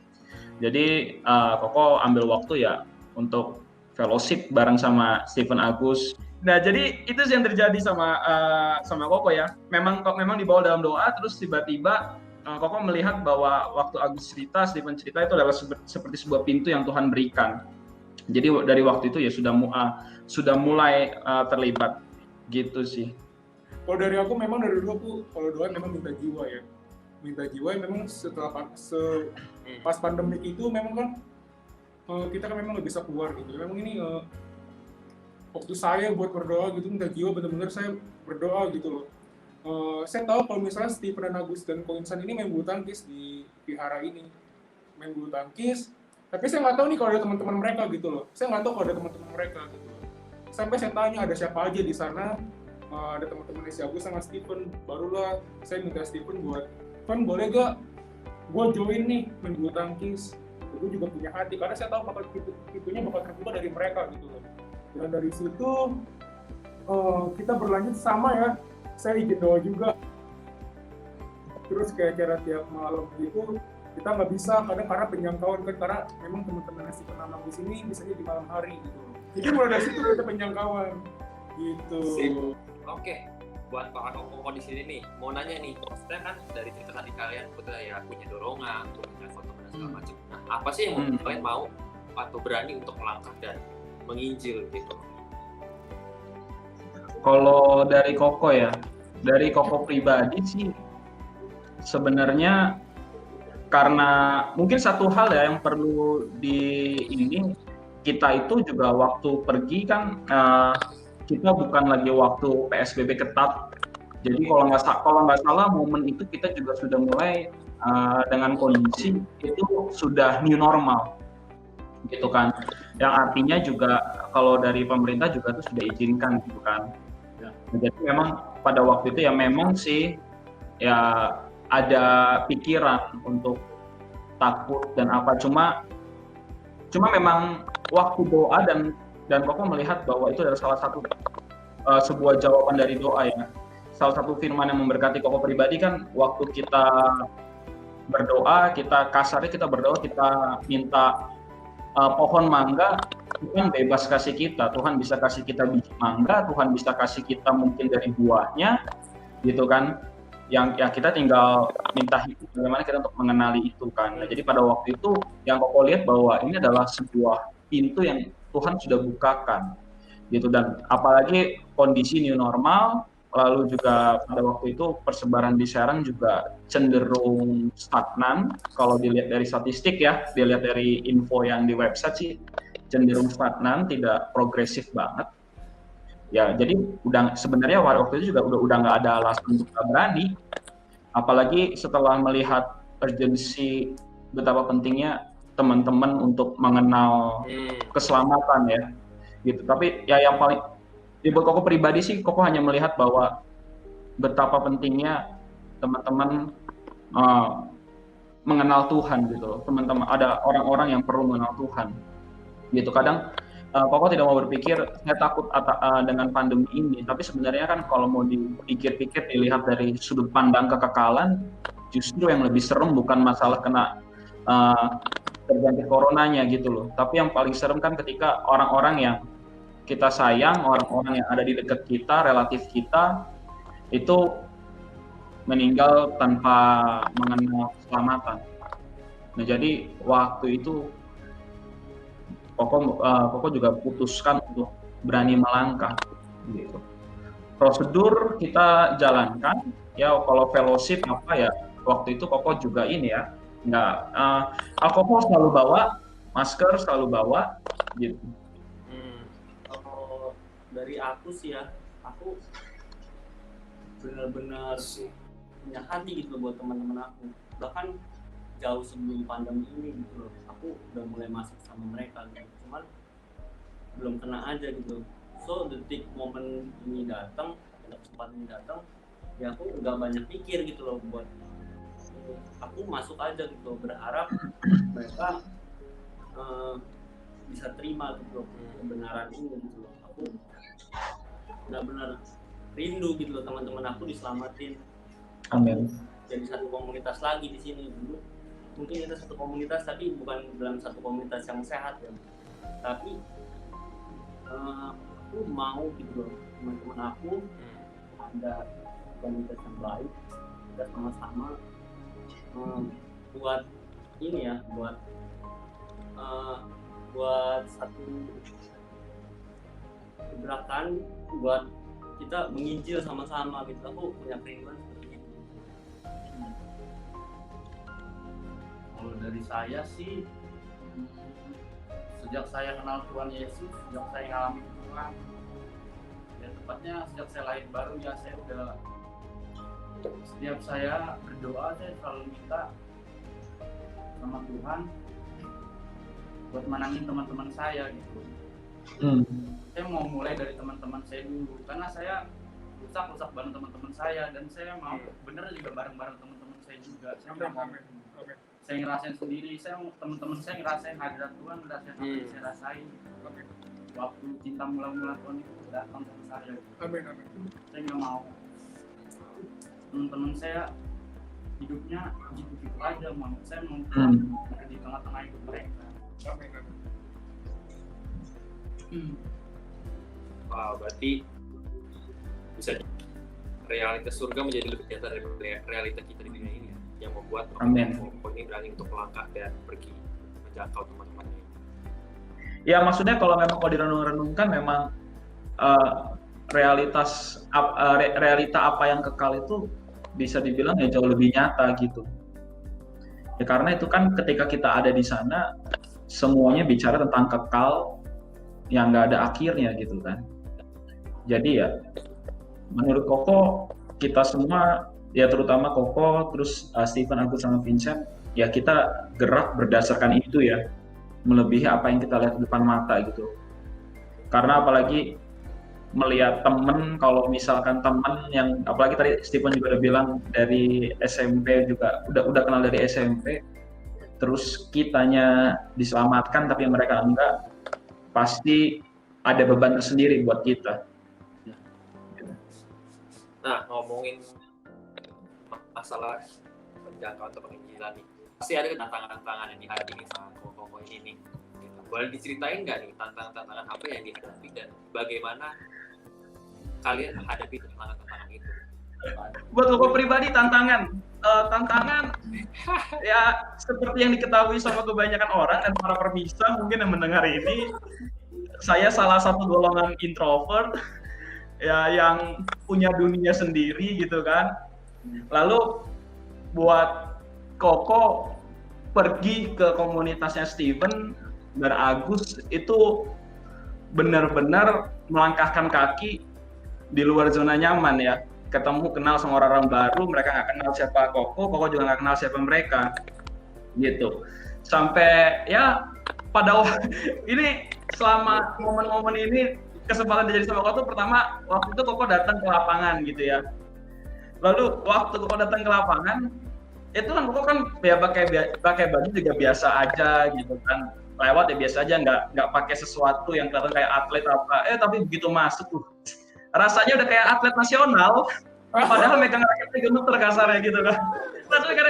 S11: Jadi Koko ambil waktu ya untuk fellowship bareng sama Steven Agus. Nah jadi itu sih yang terjadi sama Koko ya. Memang dibawa dalam doa, terus tiba-tiba Koko melihat bahwa waktu Agus cerita, Steven cerita itu adalah seperti sebuah pintu yang Tuhan berikan. Jadi dari waktu itu ya sudah mulai terlibat gitu sih.
S2: Kalau dari aku memang dari dulu aku kalau doa memang minta jiwa ya. Minta jiwa memang setelah pas pandemik itu memang kan kita kan memang nggak bisa keluar gitu. Memang ini waktu saya buat berdoa gitu minta jiwa, benar-benar saya berdoa gitu loh. Saya tahu kalau misalnya Steven dan Agus dan Koinsan ini main bulu tangkis di vihara ini, main bulu tangkis, tapi saya nggak tahu nih kalau ada teman-teman mereka gitu loh. Saya nggak tahu kalau ada teman-teman mereka gitu. Sampai saya tanya ada siapa aja di sana, ada teman-teman si Agus sama Steven. Barulah saya minta Steven buat, kan boleh gak gue join nih main bulu tangkis. Gue juga punya hati karena saya tahu pintunya bakal terbuka dari mereka gitu loh. Dan dari situ kita berlanjut sama ya, saya izin doa juga. Terus kayak tiap malam gitu kita nggak bisa kadang karena penjangkauan kan, karena memang teman-teman si penanam di sini biasanya di malam hari gitu. Jadi mulai dari situ kita penjangkauan gitu.
S9: Oke, buat para Koko di sini nih, mau nanya nih, maksudnya kan dari cerita tadi kalian udah ya punya dorongan, punya foto dan segala macam. Nah, apa sih yang membuat kalian mau atau berani untuk melangkah dan menginjil gitu?
S11: Kalau dari Koko ya, dari Koko pribadi sih sebenarnya karena mungkin satu hal ya yang perlu kita itu juga waktu pergi kan kita bukan lagi waktu PSBB ketat. Jadi kalau nggak salah momen itu kita juga sudah mulai dengan kondisi itu sudah new normal gitu kan. Yang artinya juga kalau dari pemerintah juga itu sudah izinkan gitu kan. Jadi memang pada waktu itu ya memang sih ya ada pikiran untuk takut dan apa, cuma memang waktu doa dan Koko melihat bahwa itu adalah salah satu sebuah jawaban dari doa ya. Salah satu firman yang memberkati Koko pribadi kan waktu kita berdoa, kita kasarnya kita berdoa, kita minta pohon mangga, Tuhan bebas kasih kita. Tuhan bisa kasih kita biji mangga, Tuhan bisa kasih kita mungkin dari buahnya, gitu kan. Yang ya kita tinggal minta hidup bagaimana kita untuk mengenali itu kan. Nah, jadi pada waktu itu yang Koko lihat bahwa ini adalah sebuah pintu yang Tuhan sudah bukakan, gitu. Dan apalagi kondisi new normal, lalu juga pada waktu itu persebaran di Serang juga cenderung stagnan. Kalau dilihat dari statistik ya, dilihat dari info yang di website sih cenderung stagnan, tidak progresif banget. Ya, jadi udah sebenarnya waktu itu juga udah nggak ada alasan untuk nggak berani. Apalagi setelah melihat urgensi betapa pentingnya teman-teman untuk mengenal keselamatan ya, gitu. Tapi ya yang paling buat Koko pribadi sih, Koko hanya melihat bahwa betapa pentingnya teman-teman mengenal Tuhan gitu. Teman-teman ada orang-orang yang perlu mengenal Tuhan, gitu. Kadang Koko tidak mau berpikir saya takut dengan pandemi ini, tapi sebenarnya kan kalau mau dipikir-pikir dilihat dari sudut pandang kekekalan, justru yang lebih serem bukan masalah kena terjangkit coronanya gitu loh. Tapi yang paling serem kan ketika orang-orang yang kita sayang, orang-orang yang ada di dekat kita, relatif kita, itu meninggal tanpa mengenal keselamatan. Nah jadi waktu itu Koko juga putuskan untuk berani melangkah, gitu. Prosedur kita jalankan, ya kalau fellowship apa ya, waktu itu Koko juga ini ya, Koko selalu bawa masker, selalu bawa, gitu.
S9: Kalau dari aku sih ya, aku benar-benar punya hati gitu buat teman-teman aku. Bahkan jauh sebelum pandemi ini gitu loh, aku udah mulai masuk sama mereka gitu. Cuman belum kena aja gitu. So detik momen ini datang, kesempatan ini datang, ya aku nggak banyak pikir gitu loh, buat aku masuk aja gitu, berharap mereka bisa terima gitu loh kebenaran ini gitu loh. Aku benar-benar rindu gitu loh teman-teman aku diselamatin.
S11: Amin.
S9: Jadi satu komunitas lagi di sini dulu. Mungkin kita satu komunitas tapi bukan dalam satu komunitas yang sehat ya. Tapi aku mau gitu loh, teman-teman aku ada komunitas yang baik, kita sama-sama buat ini ya, buat satu gerakan, buat kita menginjil sama-sama gitu. Aku punya kerinduan seperti itu.
S10: Kalau dari saya sih, sejak saya kenal Tuhan Yesus, sejak saya mengalami Tuhan, ya tepatnya sejak saya lahir baru ya, saya udah setiap saya berdoa saya selalu minta sama Tuhan buat menangin teman-teman saya gitu. Saya mau mulai dari teman-teman saya dulu, karena saya rusak banget teman-teman saya, dan saya mau bener juga bareng-bareng teman-teman saya juga. Saya mau saya ngerasain sendiri, teman-teman saya ngerasain hadirat Tuhan, ngerasain apa yang saya rasain. Waktu cinta mula-mula Tuhan itu datang sama saya. Saya nggak mau teman-teman saya hidupnya gitu-gitu aja, saya mau di tengah-tengah hidup mereka.
S9: Wow, berarti bisa realitas surga menjadi lebih nyata dari realita kita di dunia ini ya, yang membuat Koko ini berani untuk melangkah dan pergi menjangkau teman-temannya.
S11: Ya maksudnya kalau memang kalau direnung-renungkan memang realita apa yang kekal itu bisa dibilang ya jauh lebih nyata gitu. Ya karena itu kan ketika kita ada di sana semuanya bicara tentang kekal yang nggak ada akhirnya gitu kan. Jadi ya menurut Koko, kita semua ya terutama Koko, terus Stephen, aku sama Vincent, ya kita gerak berdasarkan itu ya, melebihi apa yang kita lihat di depan mata gitu. Karena apalagi melihat temen, kalau misalkan temen yang apalagi tadi Stephen juga udah bilang dari SMP juga udah kenal dari SMP, terus kitanya diselamatkan tapi mereka enggak, pasti ada beban tersendiri buat kita.
S9: Nah, ngomongin masalah menjangkau untuk penginjilan nih. Pasti ada tantangan-tantangan yang dihadapi sama koko ini nih. Gitu. Boleh diceritain nggak nih tantangan-tantangan apa yang dihadapi dan bagaimana kalian menghadapi tantangan-tantangan itu?
S11: Buat koko pribadi tantangan ya seperti yang diketahui sama kebanyakan orang dan para pemirsa mungkin yang mendengar ini, saya salah satu golongan introvert ya yang punya dunia sendiri gitu kan. Lalu buat Koko pergi ke komunitasnya Steven dan Agus itu benar-benar melangkahkan kaki di luar zona nyaman ya. Ketemu, kenal sama orang-orang baru, mereka nggak kenal siapa Koko juga nggak kenal siapa mereka, gitu. Sampai ya pada ini selama momen-momen ini kesempatan terjadi sama Koko tuh pertama waktu itu Koko datang ke lapangan gitu ya. Lalu waktu Koko datang ke lapangan itu kan Koko kan ya pakai baju juga biasa aja gitu kan, lewat ya biasa aja, nggak pakai sesuatu yang kelihatan kayak atlet apa. Tapi begitu masuk tuh rasanya udah kayak atlet nasional, padahal megang raketnya gemeter kasarnya gitu kan. Rasanya udah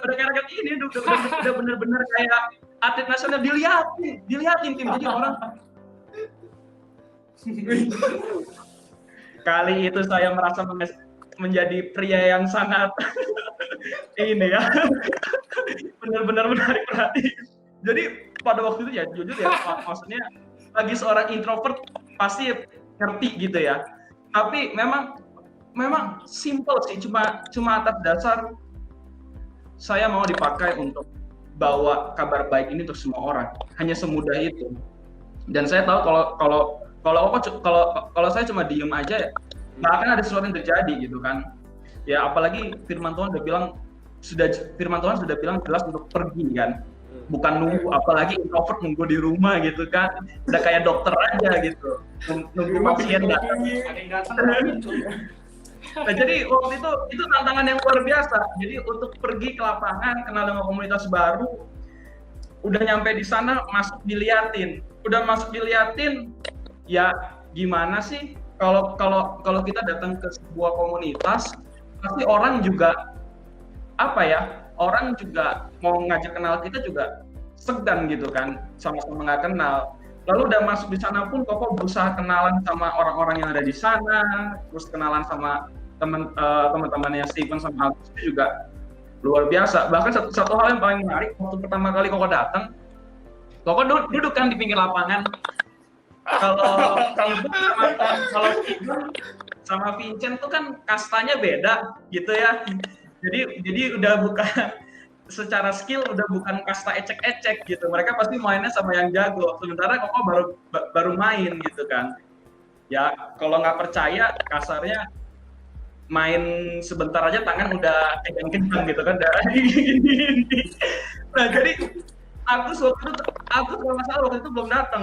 S11: kayak raket ini, udah bener-bener kayak atlet nasional, dilihatin tim. Jadi orang kali itu saya merasa menjadi pria yang sangat ini ya, benar-benar menarik perhatian. Jadi pada waktu itu ya jujur ya, maksudnya bagi seorang introvert pasti ngerti gitu ya, tapi memang simple sih, cuma atas dasar saya mau dipakai untuk bawa kabar baik ini untuk semua orang, hanya semudah itu. Dan saya tahu kalau saya cuma diem aja ya nggak akan ada sesuatu yang terjadi gitu kan ya. Apalagi firman Tuhan sudah bilang jelas untuk pergi kan, bukan nunggu, apalagi introvert nunggu di rumah gitu kan, udah kayak dokter aja gitu, nunggu pasien datang. Nah, jadi waktu itu tantangan yang luar biasa. Jadi untuk pergi ke lapangan, kenal dengan komunitas baru, udah nyampe di sana masuk diliatin ya gimana sih kalau kita datang ke sebuah komunitas pasti orang juga mau ngajak kenal kita juga segan gitu kan, sama-sama nggak kenal. Lalu udah masuk di sana pun Koko berusaha kenalan sama orang-orang yang ada di sana, terus kenalan sama teman-temannya Steven sama Agus itu juga luar biasa. Bahkan satu hal yang paling menarik, waktu pertama kali Koko datang, Koko duduk kan di pinggir lapangan. Kalau Steven sama Vincent tuh kan kastanya beda gitu ya. Jadi udah bukan secara skill, udah bukan kasta ecek-ecek gitu. Mereka pasti mainnya sama yang jago. Sementara Koko baru main gitu kan. Ya kalau nggak percaya kasarnya main sebentar aja tangan udah kencang gitu kan, darah gini. Nah jadi Agus kalau nggak salah waktu itu belum datang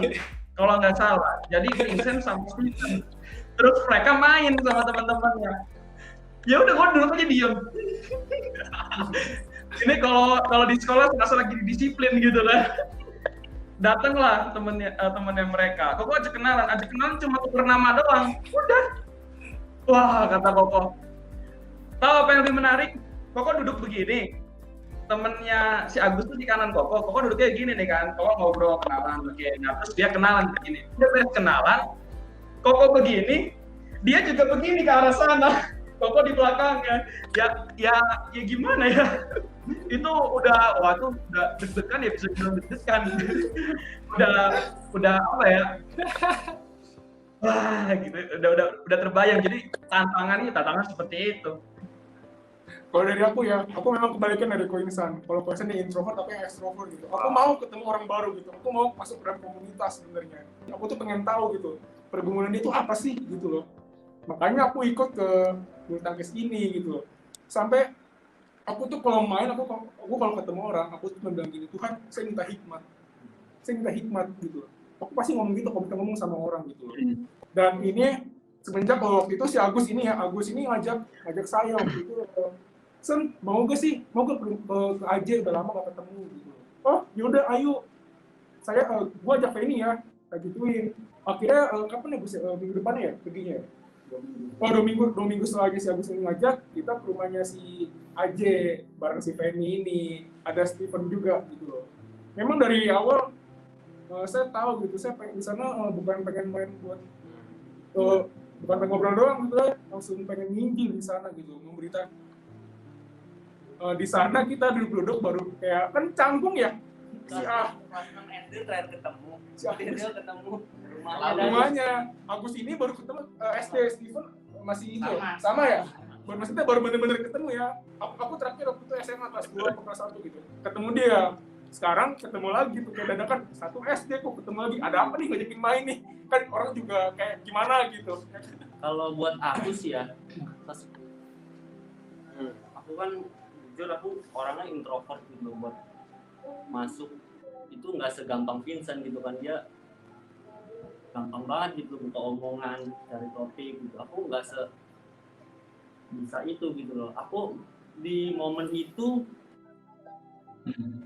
S11: kalau nggak salah. Jadi Vincent sama Steven, terus mereka main sama teman-temannya. Ya udah gue duduk aja diem. Ini kalau di sekolah terasa lagi disiplin gitu lah. Datanglah temennya mereka. Koko ajak kenalan cuma tukar nama doang. Udah. Wah, kata Koko. Tahu apa yang lebih menarik? Koko duduk begini. Temennya si Agus tuh di kanan Koko duduknya gini nih kan. Koko ngobrol kenalan begini. Nah, terus dia kenalan begini. Dia kenalan. Koko begini, dia juga begini ke arah sana. Koko di belakangnya. Ya gimana ya? Itu udah deg-degan ya, bisa bilang deg-degan. udah apa ya? Wah, gitu. Udah terbayang. Jadi tantangan seperti itu.
S2: Kalau dari aku ya, aku memang kebalikan dari Koinsan. Kalau Koinsan ini introvert, tapi extrovert gitu. Aku mau ketemu orang baru gitu. Aku mau masuk ke dalam komunitas sebenarnya. Aku tuh pengen tahu gitu, pergumulan itu apa sih gitu loh. Makanya aku ikut ke bulu tangkis ini gitu loh. Sampai aku tuh kalau main, aku kalau ketemu orang, aku tuh bilang gini, Tuhan, saya minta hikmat gitu loh. Aku pasti ngomong gitu kalau kita ngomong sama orang gitu loh. Dan ini semenjak waktu itu si Agus ini ngajak saya waktu itu, Sen, mau gak sih? Mau ke AJ, udah lama gak ketemu gitu. Oh, yaudah ayo. Gua ajak ini ya, kayak gituin. Akhirnya kapan ya, minggu depannya ya perginya ya? dua minggu setelahnya si Agus ini ngajak, kita ke rumahnya si Aje bareng si Feni ini, ada Steven juga gitu loh. Memang dari awal saya tahu gitu, saya pengen di sana bukan pengen main buat bukan pengen ngobrol doang gitu lah, langsung pengen nginjil di sana gitu, memberitakan. Di sana kita duduk-duduk baru kayak kan canggung ya.
S12: Kelas 6 SD terakhir ketemu. Dia ketemu
S2: rumahnya. Agus ini baru ketemu SD, Steven masih itu sama ya. Maksudnya baru bener-bener ketemu ya. Aku terakhir waktu itu SMA kelas 2 atau kelas 1 gitu. Ketemu dia. Sekarang ketemu lagi tuh kayak dadakan satu SD kok ketemu lagi. Ada apa nih ngajakin main nih? Kan orang juga kayak gimana gitu.
S12: Kalau buat aku sih ya, aku kan jujur aku orangnya introvert gitu buat masuk itu nggak segampang Vincent gitu kan, dia gampang banget gitu buka omongan, cari topik gitu. Aku nggak bisa itu gitu loh. Aku di momen itu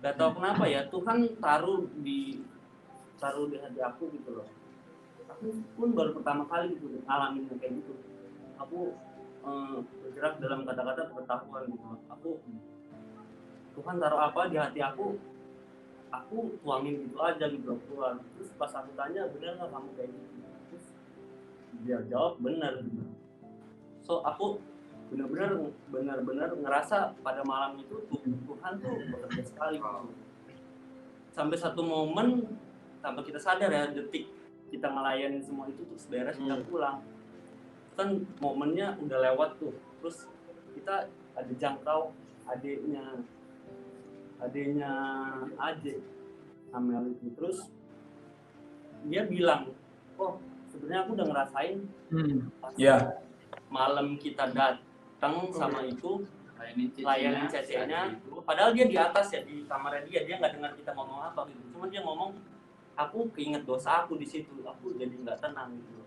S12: nggak tahu kenapa ya Tuhan taruh di hati aku gitu loh. Aku pun baru pertama kali gitu ngalamin kayak gitu. Aku bergerak dalam kata-kata pengetahuan gitu. Tuhan taruh apa di hati aku tuangin gitu aja gitu keluar. Terus pas aku tanya, bener nggak kamu kayak gitu? Terus dia jawab bener gitu. So aku benar-benar ngerasa pada malam itu Tuhan tuh bekerja sekali gitu. Sampai satu momen sampai kita sadar ya, detik kita ngelayanin semua itu terus beres kita pulang. Kan momennya udah lewat tuh, terus kita ada jangkau adiknya Aje Amel itu, terus dia bilang, oh sebenarnya aku udah ngerasain malam kita datang sama itu layanin CC-nya, padahal dia di atas ya di kamarnya dia nggak dengar kita ngomong apa gitu, cuma dia ngomong aku keinget dosa aku di situ, aku jadi nggak tenang gitu.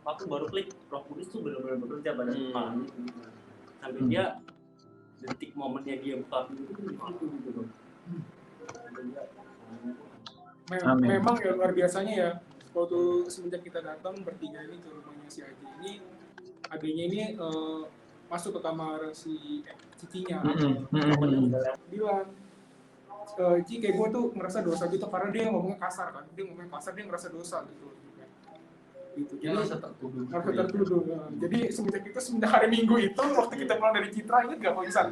S12: Aku baru klik Roh Kudus tuh benar-benar bekerja pada malam itu gitu. Sampai dia detik momennya dia buka pintu itu di situ gitu loh.
S2: Memang ya luar biasanya ya, waktu semenjak kita datang bertiga ini ke rumahnya si Aji ini, adiknya ini masuk ke kamar si cicinya, bilang Ci kayak gue tuh ngerasa dosa gitu karena dia ngomongnya kasar kan, dia ngerasa dosa gitu. Jadi ngerasa tertuduh. Jadi semenjak hari Minggu itu waktu kita pulang dari Citra, ingat gak Pak Isan?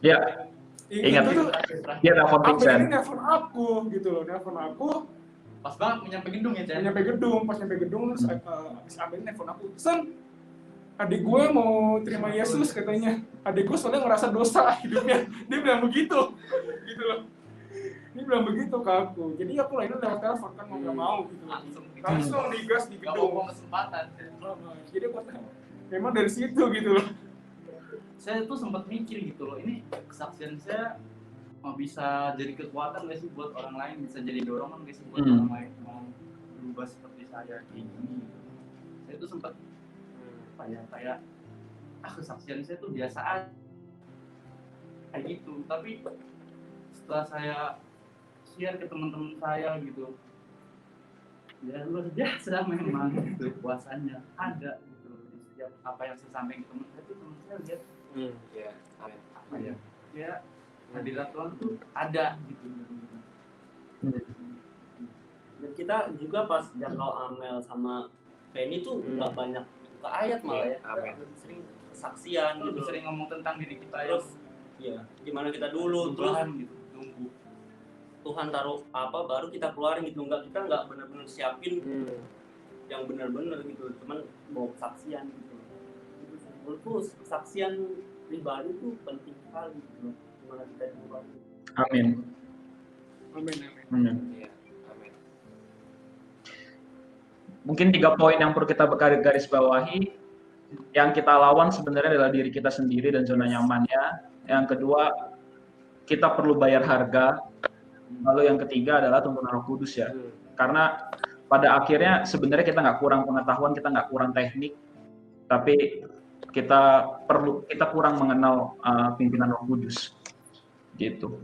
S11: Iya. Ingat
S2: itu.
S11: Dia nelfon Vincent.
S2: Dia nelfon aku gitu loh,
S10: pas banget nyampe gedung ya,
S2: Chan? Pas nyampe gedung terus abis Amin nelfon aku, Sen, adik gue mau terima Yesus katanya. Adik gue soalnya ngerasa dosa hidupnya. Dia bilang begitu, gitu loh. Dia bilang begitu ke aku. Jadi aku lainnya lewat telepon kan mau nggak mau gitu. Langsung digas di gedung.
S10: Gak kesempatan.
S2: Jadi aku memang dari situ gitu loh.
S10: Saya tuh sempat mikir gitu loh, ini kesaksian saya mau bisa jadi kekuatan nggak sih buat orang lain, bisa jadi dorongan nggak sih buat orang lain mau berubah seperti saya kayak gini. Saya tuh sempat kayak kesaksian saya tuh biasa aja kayak gitu, tapi setelah saya share ke teman-teman saya gitu, ya luar biasa memang gitu puasanya ada gitu di setiap apa yang saya sampaikan ke teman saya tuh teman saya lihat apa ya hadirat Tuhan tuh ada gitu.
S12: Dan kita juga pas jangkau Amel sama Penny tuh nggak banyak buka ayat malah ya, sering kesaksian gitu,
S10: lebih sering ngomong tentang diri kita
S12: terus ya gimana kita dulu terus
S10: gitu, nunggu
S12: Tuhan taruh apa baru kita keluarin gitu, kita nggak benar-benar siapin yang benar-benar gitu, cuman bawa kesaksian gitu. Menurutku kesaksian pribadi itu penting sekali gitu, gimana kita diubah.
S11: Amin.
S12: Ya, amin.
S11: Mungkin 3 poin yang perlu kita garis bawahi. Yang kita lawan sebenarnya adalah diri kita sendiri dan zona nyamannya. Yang kedua, kita perlu bayar harga. Lalu yang ketiga adalah tuntunan Roh Kudus ya. Karena pada akhirnya sebenarnya kita nggak kurang pengetahuan, kita nggak kurang teknik, tapi kita kurang mengenal pimpinan Roh Kudus. Gitu.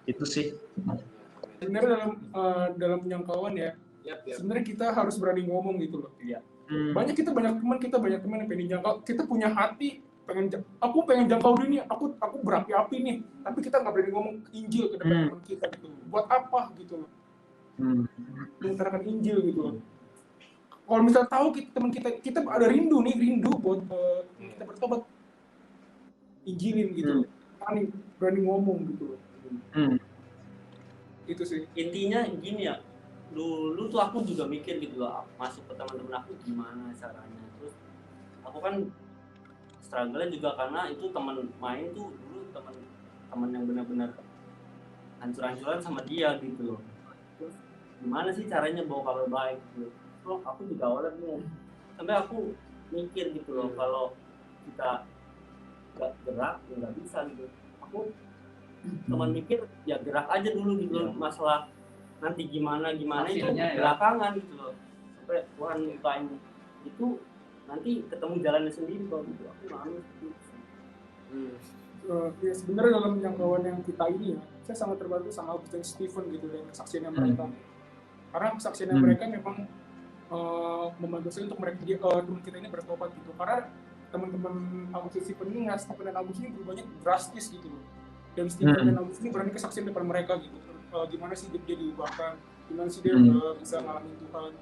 S11: Itu sih.
S2: Sebenarnya dalam penyangkauan ya, sebenarnya kita harus berani ngomong gitu loh. banyak teman yang pengen jangkau, kita punya hati aku pengen jangkau dunia, aku berapi-api nih, tapi kita nggak berani ngomong Injil ke depan teman kita gitu. Buat apa gitu loh? Mengutarakan Injil gitu loh. Kalau misalnya tahu teman kita ada rindu buat kita bertobat, Injilin gitu. Berani ngomong gitu loh. Itu sih.
S12: Intinya gini ya, dulu tuh aku juga mikir gitu loh, masuk ke teman-teman aku gimana caranya. Terus aku kan struggle juga karena itu teman main tuh dulu teman yang benar-benar hancur-hancuran sama dia gitu loh. Terus gimana sih caranya bawa kabar baik gitu. Terus aku juga awalnya bingung. Sampai aku mikir gitu loh, kalau kita gak gerak ya nggak bisa gitu. Aku teman mikir ya gerak aja dulu gitu loh, masalah nanti gimana itu belakangan gitu loh. Sampai Tuhan bukain itu nanti ketemu jalannya sendiri kalau gitu. Aku malu gitu.
S2: Ya sebenarnya dalam jangkauan yang kita ini ya, saya sangat terbantu sama Agus dan Stephen gitu dan kesaksiannya mereka. Karena kesaksiannya mereka memang membantu saya untuk teman kita ini bertobat gitu. Karena teman-teman Agus dan Stephen ini, Stephen dan Agus ini berubahnya drastis gitu loh. Dan Stephen dan Agus ini berani kesaksian depan mereka gitu. Gimana sih dia diubahkan, gimana sih dia bisa ngalamin Tuhan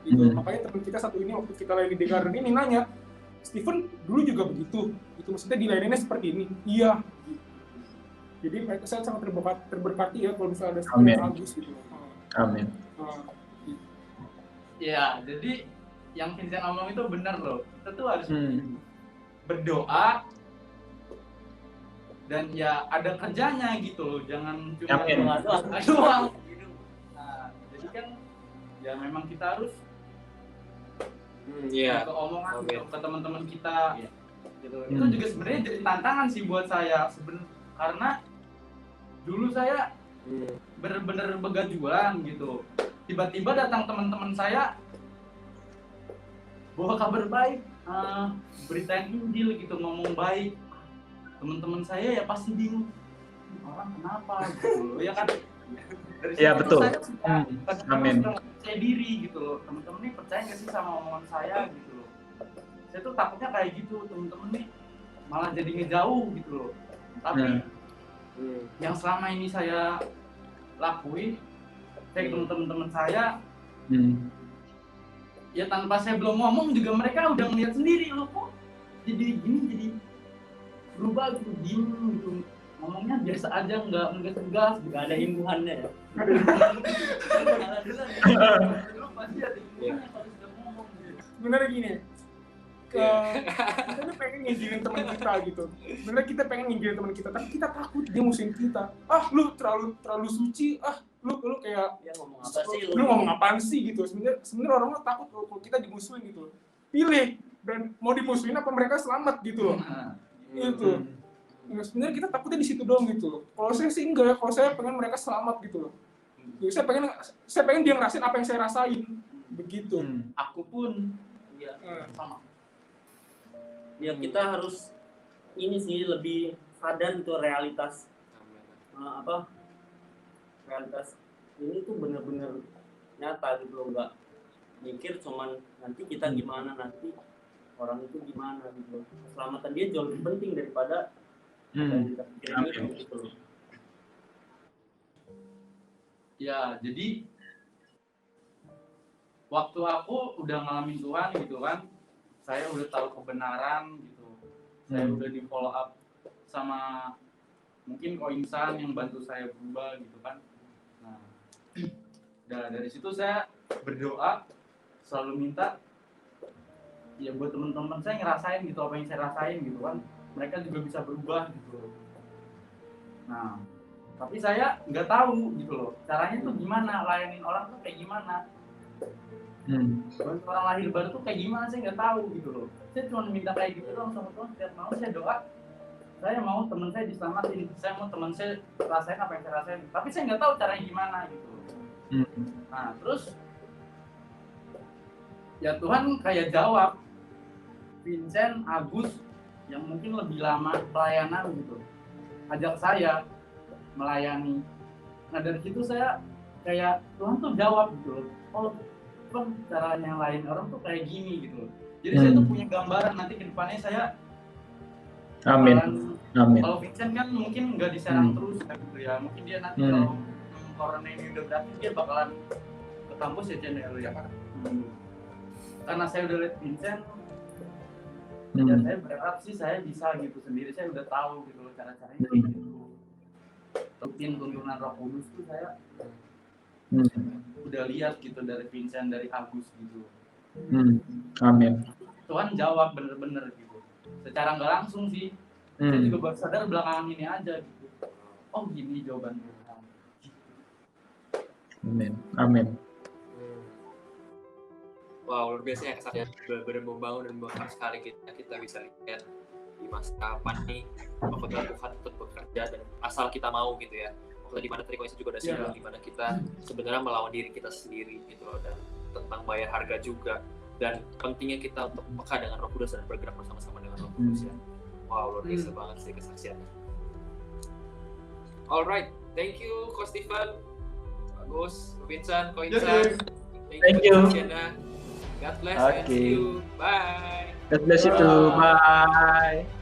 S2: gitu. Makanya teman kita satu ini waktu kita lagi di garden ini nanya, Stephen dulu juga begitu, itu maksudnya dilayaninnya seperti ini. Iya gitu. Jadi mereka saya sangat terberkati ya kalau misalnya ada Stephen dan Agus gitu.
S11: Amin.
S10: Ya, jadi yang Vincent ngomong itu benar loh. Kita tuh harus berdoa dan ya ada kerjanya gitu loh. Jangan cuma doang. Nah, jadi kan ya memang kita harus ke omongan gitu, ke teman-teman kita gitu. Itu juga sebenarnya jadi tantangan sih buat saya karena dulu saya bener-bener begajulan gitu. Tiba-tiba datang teman-teman saya bawa kabar baik, beritain Injil gitu, ngomong baik. Teman-teman saya ya pasti bingung, orang kenapa gitu ya kan. Dari
S11: Iya betul.
S10: Amin. Percaya diri gitu loh, teman-teman nih percaya nggak sih sama omongan saya gitu loh. Saya tuh takutnya kayak gitu, teman-teman nih malah jadi ngejauh gitu loh. Tapi yang selama ini saya lakuin, saya ketemu teman-teman saya, ya tanpa saya belum ngomong juga mereka udah ngeliat sendiri loh, kok jadi gini, jadi berubah gitu, diem gitu, ngomongnya biasa aja, nggak tegas, nggak ada imbuhannya ya.
S2: Sebenarnya gini, kita pengen nginjilin teman kita gitu. Sebenarnya kita pengen nginjilin teman kita, tapi kita takut dia musuhin kita. Lu terlalu suci, lu kayak
S12: ya, ngomong apa sih
S2: lu ngomong apaan sih gitu. Sebenarnya orang takut kalau kita dimusuhin gitu. Pilih dan mau dimusuhin apa mereka selamat gitu loh. Itu. Sebenarnya kita takutnya di situ doang gitu loh. Kalau saya sih enggak ya, kalau saya pengen mereka selamat gitu loh. Jadi saya pengen dia ngerasain apa yang saya rasain. Begitu.
S10: Aku pun
S12: ya
S10: sama.
S12: Ya kita harus ini sih lebih sadar gitu realitas realitas ini tuh bener-bener nyata gitu loh, nggak mikir cuman nanti kita gimana, nanti orang itu gimana gitu loh. Keselamatan dia jauh lebih penting daripada yang kita pikirin gitu loh.
S10: Ya jadi waktu aku udah ngalamin Tuhan gitu kan, saya udah tahu kebenaran gitu, saya udah di follow up sama mungkin Ko Insan yang bantu saya berubah gitu kan. Nah, dari situ saya berdoa, selalu minta ya buat teman-teman saya ngerasain gitu apa yang saya rasain gitu kan, mereka juga bisa berubah gitu. Nah, tapi saya nggak tahu gitu loh, caranya tuh gimana, layanin orang tuh kayak gimana. Orang lahir baru tuh kayak gimana saya nggak tahu gitu loh. Saya cuma minta kayak gitu doang sama Tuhan. Setiap malam saya doa, saya mau teman saya diselamatin, saya mau teman saya rasain apa yang saya rasain. Tapi saya nggak tahu caranya gimana gitu. Nah terus ya Tuhan kayak jawab, Vincent, Agus yang mungkin lebih lama pelayanan gitu, ajak saya melayani. Nah dari situ saya kayak Tuhan tuh jawab gitu loh. Oh kan cara yang lain orang tuh kayak gini gitu. Jadi saya tuh punya gambaran nanti ke depannya saya
S11: Amin. Amin.
S10: Kalau Vincent kan mungkin nggak diserang terus gitu ya. Mungkin dia nanti kalau corona ini udah berakhir dia bakalan ke kampus ya channel ya. Karena saya udah lihat Vincent, ya saya berharap sih saya bisa gitu sendiri. Saya udah tahu gitu loh cara-caranya kayak gitu. Rutin tuntunan Roh Kudus tuh saya udah lihat gitu dari Vincent, dari Agus gitu.
S11: Amin.
S10: Tuhan jawab bener-bener gitu. Secara nggak langsung sih. Saya juga baru sadar belakangan ini aja gitu. Oh gini jawaban Tuhan.
S11: Amin. Amin.
S9: Wow, luar biasa ya kesannya benar-benar membangun dan membakar sekali kita bisa lihat di masa kapan nih bahwa Tuhan tetap bekerja dan asal kita mau gitu ya. Waktu di mana tadi Koisa juga udah singgung di mana kita sebenarnya melawan diri kita sendiri gitu loh, dan tentang bayar harga juga, dan pentingnya kita untuk peka dengan Roh Kudus dan bergerak bersama-sama dengan Roh Kudus ya. Wow, luar biasa banget sih kesaksiannya. Alright, thank you Coach Stephen, Agus, Vincent, Koisa.
S11: Thank you.
S9: God bless and see you. Bye.
S11: God bless you too. Bye.